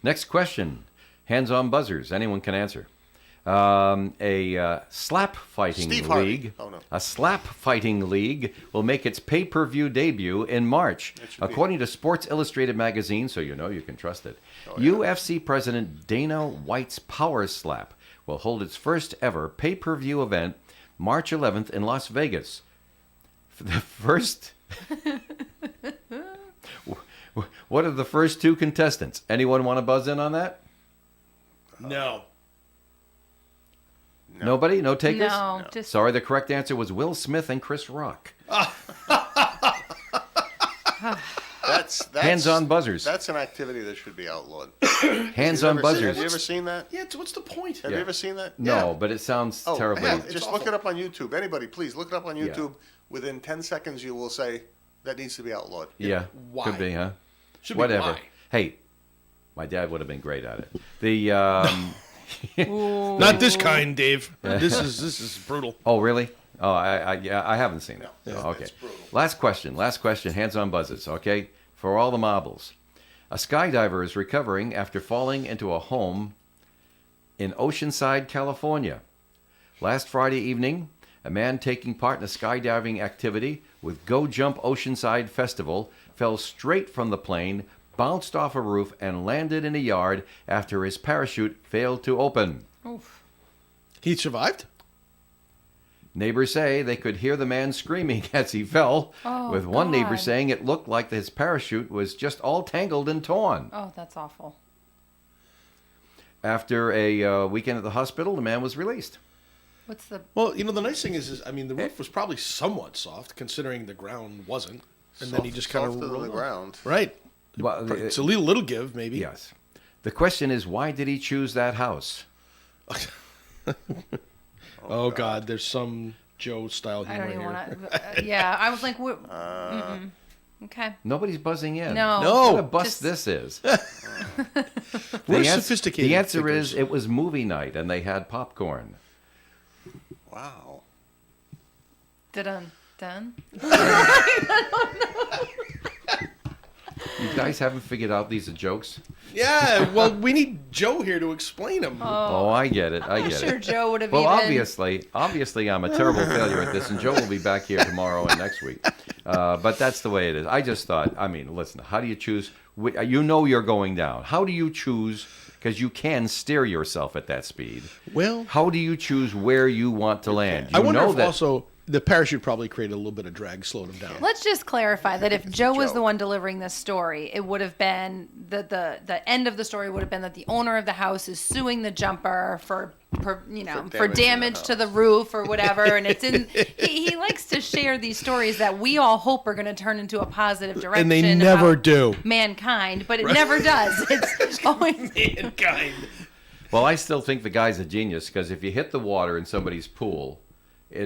[SPEAKER 1] Next question. Hands-on buzzers. Anyone can answer. A slap fighting
[SPEAKER 4] Steve Harvey.
[SPEAKER 1] league.
[SPEAKER 4] Oh, no.
[SPEAKER 1] A slap fighting league will make its pay-per-view debut in March,
[SPEAKER 4] should be-
[SPEAKER 1] according to Sports Illustrated magazine. So you know you can trust it.
[SPEAKER 4] Oh, yeah.
[SPEAKER 1] UFC President Dana White's Power Slap will hold its first ever pay-per-view event March 11th in Las Vegas. The first. What are the first 2 contestants? Anyone want to buzz in on that?
[SPEAKER 2] No.
[SPEAKER 1] Nobody? No takers?
[SPEAKER 3] No, just
[SPEAKER 1] Sorry, the correct answer was Will Smith and Chris Rock.
[SPEAKER 4] That's
[SPEAKER 1] Hands-on buzzers.
[SPEAKER 4] That's an activity that should be outlawed.
[SPEAKER 1] Hands-on buzzers.
[SPEAKER 4] Have you ever seen that?
[SPEAKER 2] Yeah, what's the point?
[SPEAKER 4] Have
[SPEAKER 1] Yeah.
[SPEAKER 4] you ever seen that?
[SPEAKER 1] No,
[SPEAKER 2] Yeah.
[SPEAKER 1] but it sounds
[SPEAKER 4] Oh,
[SPEAKER 1] terribly.
[SPEAKER 4] yeah,
[SPEAKER 2] It's
[SPEAKER 4] just
[SPEAKER 2] awful.
[SPEAKER 4] look it up on YouTube. Anybody, please look it up on
[SPEAKER 1] Yeah.
[SPEAKER 4] YouTube. Within 10 seconds, you will say that needs to be outlawed.
[SPEAKER 1] Yeah,
[SPEAKER 2] Why?
[SPEAKER 1] could be, huh?
[SPEAKER 2] Should be
[SPEAKER 1] Whatever.
[SPEAKER 2] why.
[SPEAKER 1] Hey, my dad would have been great at it. The
[SPEAKER 2] Not this kind, Dave. This is brutal.
[SPEAKER 1] oh really? Oh, I haven't seen it.
[SPEAKER 4] No,
[SPEAKER 1] Oh, okay.
[SPEAKER 4] it's brutal.
[SPEAKER 1] Last question. Hands-on buzzers. Okay, for all the marbles. A skydiver is recovering after falling into a home in Oceanside, California. Last Friday evening, a man taking part in a skydiving activity with Go Jump Oceanside Festival fell straight from the plane, bounced off a roof, and landed in a yard after his parachute failed to open.
[SPEAKER 3] Oof.
[SPEAKER 2] He survived?
[SPEAKER 1] Neighbors say they could hear the man screaming as he fell, with one neighbor
[SPEAKER 3] God.
[SPEAKER 1] saying it looked like his parachute was just all tangled and torn.
[SPEAKER 3] Oh, that's awful.
[SPEAKER 1] After a weekend at the hospital, the man was released.
[SPEAKER 3] What's the
[SPEAKER 2] Well, the nice thing is I mean, the roof was probably somewhat soft, considering the ground wasn't. And then he just kind of
[SPEAKER 4] Softer than
[SPEAKER 2] rolled
[SPEAKER 4] the
[SPEAKER 2] off.
[SPEAKER 4] ground.
[SPEAKER 2] Right.
[SPEAKER 1] Well,
[SPEAKER 2] It's a little give, maybe.
[SPEAKER 1] yes. The question is, why did he choose that house?
[SPEAKER 2] Oh, God, there's some Joe-style
[SPEAKER 3] I
[SPEAKER 2] humor
[SPEAKER 3] don't even
[SPEAKER 2] here.
[SPEAKER 3] want to. Yeah, I was like, okay.
[SPEAKER 1] Nobody's buzzing in.
[SPEAKER 3] No.
[SPEAKER 2] No.
[SPEAKER 1] What a bust
[SPEAKER 3] Just-
[SPEAKER 1] this is.
[SPEAKER 2] We're
[SPEAKER 1] The
[SPEAKER 2] sophisticated
[SPEAKER 1] The answer
[SPEAKER 2] thinkers.
[SPEAKER 1] is it was movie night and they had popcorn.
[SPEAKER 4] Wow.
[SPEAKER 3] Dun dun.
[SPEAKER 1] You guys haven't figured out these are jokes?
[SPEAKER 2] Yeah, well, we need Joe here to explain them.
[SPEAKER 1] Oh, I get it. I
[SPEAKER 3] I'm
[SPEAKER 1] get
[SPEAKER 3] sure
[SPEAKER 1] it.
[SPEAKER 3] Joe would have
[SPEAKER 1] Well,
[SPEAKER 3] even.
[SPEAKER 1] obviously, I'm a terrible failure at this, and Joe will be back here tomorrow and next week. But that's the way it is. I just thought, listen, how do you choose? You know you're going down. How do you choose? Because you can steer yourself at that speed.
[SPEAKER 2] Well,
[SPEAKER 1] How do you choose where you want to land?
[SPEAKER 2] I
[SPEAKER 1] You
[SPEAKER 2] wonder
[SPEAKER 1] know
[SPEAKER 2] if
[SPEAKER 1] that
[SPEAKER 2] also the parachute probably created a little bit of drag, slowed him down.
[SPEAKER 3] Let's just clarify that if Joe was
[SPEAKER 4] Joe.
[SPEAKER 3] the one delivering this story, it would have been the end of the story would have been that the owner of the house is suing the jumper for
[SPEAKER 4] damaging
[SPEAKER 3] damage
[SPEAKER 4] the
[SPEAKER 3] to the roof or whatever, and it's in. He likes to share these stories that we all hope are going to turn into a positive direction,
[SPEAKER 2] And they never
[SPEAKER 3] about
[SPEAKER 2] do.
[SPEAKER 3] mankind, but it never does. It's always.
[SPEAKER 2] Mankind.
[SPEAKER 1] Well, I still think the guy's a genius because if you hit the water in somebody's pool,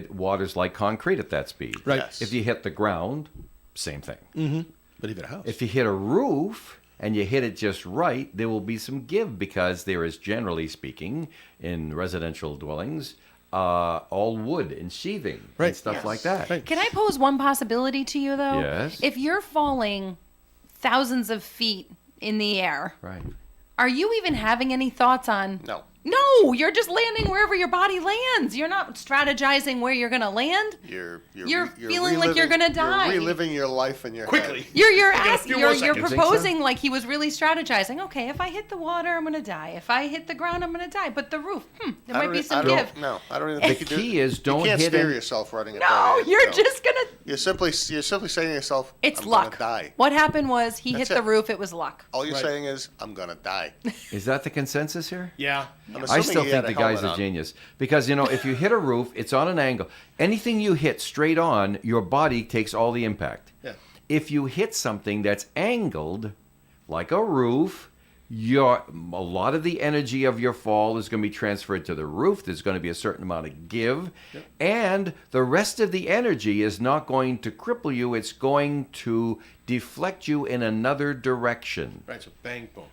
[SPEAKER 1] water's like concrete at that speed.
[SPEAKER 2] Right.
[SPEAKER 4] Yes.
[SPEAKER 1] If you hit the ground, same thing.
[SPEAKER 2] But even a house.
[SPEAKER 1] If you hit a roof and you hit it just right, there will be some give because there is, generally speaking, in residential dwellings, all wood and sheathing
[SPEAKER 2] Right.
[SPEAKER 1] and stuff
[SPEAKER 4] Yes.
[SPEAKER 1] like that.
[SPEAKER 2] Right.
[SPEAKER 3] Can I pose one possibility to you though?
[SPEAKER 1] Yes.
[SPEAKER 3] If you're falling thousands of feet in the air,
[SPEAKER 1] Right.
[SPEAKER 3] are you even having any thoughts on?
[SPEAKER 4] No.
[SPEAKER 3] No, you're just landing wherever your body lands. You're not strategizing where you're going to land.
[SPEAKER 4] You're
[SPEAKER 3] feeling like you're gonna die.
[SPEAKER 4] You're reliving your life in your
[SPEAKER 2] Quickly.
[SPEAKER 4] head.
[SPEAKER 3] You're
[SPEAKER 2] got a
[SPEAKER 3] asking.
[SPEAKER 2] few more
[SPEAKER 3] You're
[SPEAKER 2] seconds.
[SPEAKER 3] proposing like he was really strategizing. Okay, if I hit the water, I'm going to die. If I hit the ground, I'm going to die. But the roof, there might be some give.
[SPEAKER 4] No, I don't even think
[SPEAKER 1] The
[SPEAKER 4] you do.
[SPEAKER 1] key is don't
[SPEAKER 4] you can't
[SPEAKER 1] hit
[SPEAKER 4] steer
[SPEAKER 1] it.
[SPEAKER 4] yourself running it.
[SPEAKER 3] No, you're just going to.
[SPEAKER 4] You're simply saying to yourself,
[SPEAKER 3] It's
[SPEAKER 4] I'm
[SPEAKER 3] luck.
[SPEAKER 4] Gonna die.
[SPEAKER 3] What happened was he
[SPEAKER 4] That's
[SPEAKER 3] hit the
[SPEAKER 4] it.
[SPEAKER 3] roof. It was luck.
[SPEAKER 4] All you're
[SPEAKER 2] Right.
[SPEAKER 4] saying is, I'm gonna die.
[SPEAKER 1] Is that the consensus here?
[SPEAKER 2] Yeah.
[SPEAKER 4] I'm
[SPEAKER 1] I
[SPEAKER 4] assuming
[SPEAKER 1] still
[SPEAKER 4] he
[SPEAKER 1] think
[SPEAKER 4] had
[SPEAKER 1] the guy's
[SPEAKER 4] helmet
[SPEAKER 1] a
[SPEAKER 4] on.
[SPEAKER 1] genius because if you hit a roof, it's on an angle. Anything you hit straight on, your body takes all the impact.
[SPEAKER 2] Yeah.
[SPEAKER 1] If you hit something that's angled, like a roof, a lot of the energy of your fall is going to be transferred to the roof. There's going to be a certain amount of give, and the rest of the energy is not going to cripple you. It's going to deflect you in another direction.
[SPEAKER 2] Right, so bang, boom.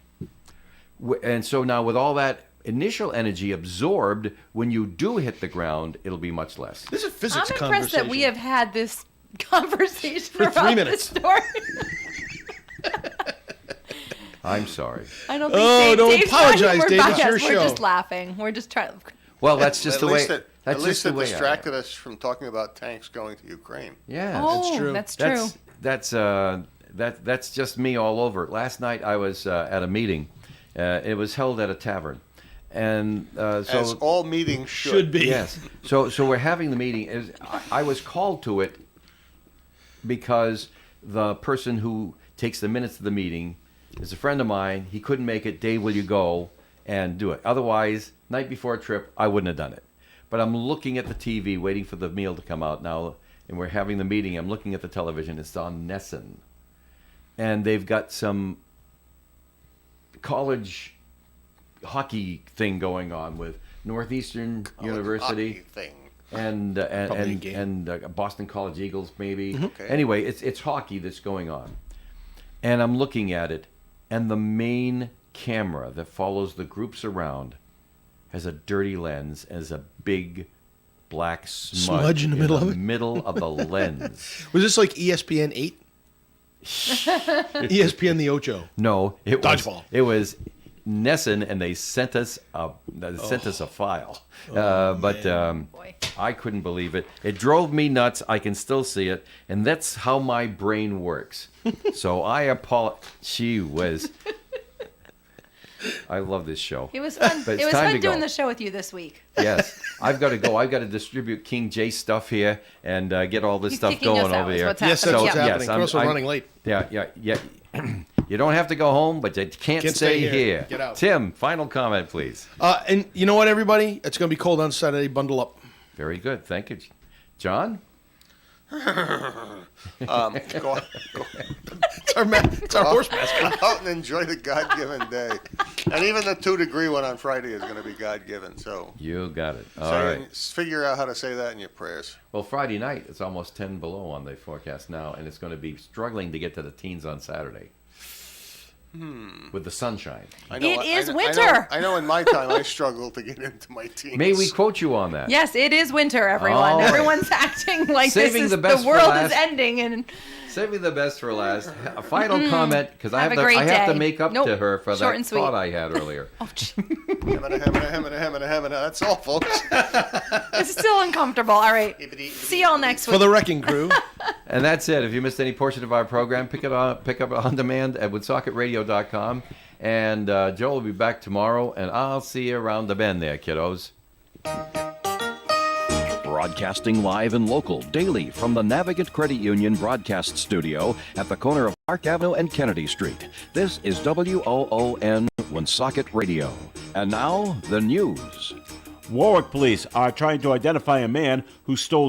[SPEAKER 1] And so now with all that initial energy absorbed, when you do hit the ground, it'll be much less.
[SPEAKER 2] This is a physics
[SPEAKER 3] I'm impressed that we
[SPEAKER 2] conversation.
[SPEAKER 3] have had this conversation
[SPEAKER 2] For 3
[SPEAKER 3] about
[SPEAKER 2] minutes.
[SPEAKER 3] this story.
[SPEAKER 1] I'm sorry.
[SPEAKER 3] I don't think
[SPEAKER 2] Oh, don't
[SPEAKER 3] Dave's got
[SPEAKER 2] apologize,
[SPEAKER 3] humor
[SPEAKER 2] Dave. It's
[SPEAKER 3] bias.
[SPEAKER 2] your
[SPEAKER 3] We're
[SPEAKER 2] show.
[SPEAKER 3] just laughing. We're just trying.
[SPEAKER 1] Well, that's just
[SPEAKER 4] At
[SPEAKER 1] the way.
[SPEAKER 4] least it,
[SPEAKER 1] That's
[SPEAKER 4] at
[SPEAKER 1] just
[SPEAKER 4] least
[SPEAKER 1] the
[SPEAKER 4] it
[SPEAKER 1] way.
[SPEAKER 4] distracted us from talking about tanks going to Ukraine.
[SPEAKER 1] Yeah.
[SPEAKER 3] Oh,
[SPEAKER 2] true.
[SPEAKER 3] that's true.
[SPEAKER 1] That's just me all over. Last night I was at a meeting. It was held at a tavern, and
[SPEAKER 4] As
[SPEAKER 1] so
[SPEAKER 4] all meetings
[SPEAKER 2] Should be.
[SPEAKER 1] yes. So we're having the meeting. I was called to it because the person who takes the minutes of the meeting is a friend of mine. He couldn't make it. Dave, will you go and do it? Otherwise, night before a trip, I wouldn't have done it. But I'm looking at the TV, waiting for the meal to come out now, and we're having the meeting. I'm looking at the television. It's on Nesson, and they've got some college hockey thing going on with Northeastern University
[SPEAKER 4] Hockey thing.
[SPEAKER 1] and
[SPEAKER 2] Probably a game.
[SPEAKER 1] Boston College Eagles, maybe.
[SPEAKER 4] Okay.
[SPEAKER 1] Anyway, it's hockey that's going on, and I'm looking at it, and the main camera that follows the groups around has a dirty lens and is a big black
[SPEAKER 2] Smudge in the middle of it?
[SPEAKER 1] middle of the lens.
[SPEAKER 2] Was this like ESPN 8? ESPN the Ocho.
[SPEAKER 1] No, it
[SPEAKER 2] Dodgeball.
[SPEAKER 1] was Nesson, and they sent us a file.
[SPEAKER 3] Boy.
[SPEAKER 1] I couldn't believe it. It drove me nuts. I can still see it, and that's how my brain works. So I apologize. She was. I love this show.
[SPEAKER 3] It was fun.
[SPEAKER 1] But it's
[SPEAKER 3] It was
[SPEAKER 1] time
[SPEAKER 3] fun
[SPEAKER 1] to go.
[SPEAKER 3] doing the show with you this week.
[SPEAKER 1] Yes, I've got to go. I've got to distribute King J stuff here and get all this
[SPEAKER 3] He's
[SPEAKER 1] stuff
[SPEAKER 3] kicking us
[SPEAKER 1] going
[SPEAKER 3] out
[SPEAKER 1] over
[SPEAKER 3] is
[SPEAKER 1] here.
[SPEAKER 3] what's
[SPEAKER 2] Yes, that's
[SPEAKER 3] happening.
[SPEAKER 2] what's
[SPEAKER 3] Yeah.
[SPEAKER 2] happening. Of course, we're running late.
[SPEAKER 1] Yeah. You don't have to go home, but you can't
[SPEAKER 2] Can't
[SPEAKER 1] stay
[SPEAKER 2] stay here.
[SPEAKER 1] here.
[SPEAKER 2] Get out.
[SPEAKER 1] Tim, final comment, please.
[SPEAKER 2] And you know what, everybody? It's going to be cold on Saturday. Bundle up.
[SPEAKER 1] Very good. Thank you. John?
[SPEAKER 4] Go
[SPEAKER 2] It's our horse mascot.
[SPEAKER 4] out and enjoy the God-given day. And even the 2-degree one on Friday is going to be God-given. So,
[SPEAKER 1] You got it. All right.
[SPEAKER 4] figure out how to say that in your prayers.
[SPEAKER 1] Well, Friday night, it's almost 10 below on the forecast now, and it's going to be struggling to get to the teens on Saturday. With the sunshine.
[SPEAKER 4] I
[SPEAKER 3] It is
[SPEAKER 4] I
[SPEAKER 3] winter.
[SPEAKER 4] I know in my time I struggled to get into my teens.
[SPEAKER 1] May we quote you on that?
[SPEAKER 3] Yes, it is winter, everyone.
[SPEAKER 1] All right.
[SPEAKER 3] Everyone's acting like
[SPEAKER 1] Saving
[SPEAKER 3] this
[SPEAKER 1] the
[SPEAKER 3] is
[SPEAKER 1] best
[SPEAKER 3] the
[SPEAKER 1] for
[SPEAKER 3] world
[SPEAKER 1] last.
[SPEAKER 3] is ending, and
[SPEAKER 1] Saving the best for last. A final comment, because I
[SPEAKER 3] Have
[SPEAKER 1] have
[SPEAKER 3] a
[SPEAKER 1] to.
[SPEAKER 3] great
[SPEAKER 1] I have to
[SPEAKER 3] day.
[SPEAKER 1] make up
[SPEAKER 3] Nope.
[SPEAKER 1] to her for
[SPEAKER 3] Short
[SPEAKER 1] that
[SPEAKER 3] and sweet.
[SPEAKER 1] thought I had earlier.
[SPEAKER 4] Hemina. That's all, folks.
[SPEAKER 3] it's still uncomfortable. All right. See y'all next
[SPEAKER 2] For
[SPEAKER 3] week.
[SPEAKER 2] the wrecking crew.
[SPEAKER 1] And that's it. If you missed any portion of our program, pick up on demand at WoodSocketRadio.com. And Joel will be back tomorrow, and I'll see you around the bend there, kiddos.
[SPEAKER 6] Broadcasting live and local daily from the Navigant Credit Union broadcast studio at the corner of Park Avenue and Kennedy Street. This is WOON Woonsocket Radio. And now, the news.
[SPEAKER 5] Warwick police are trying to identify a man who stole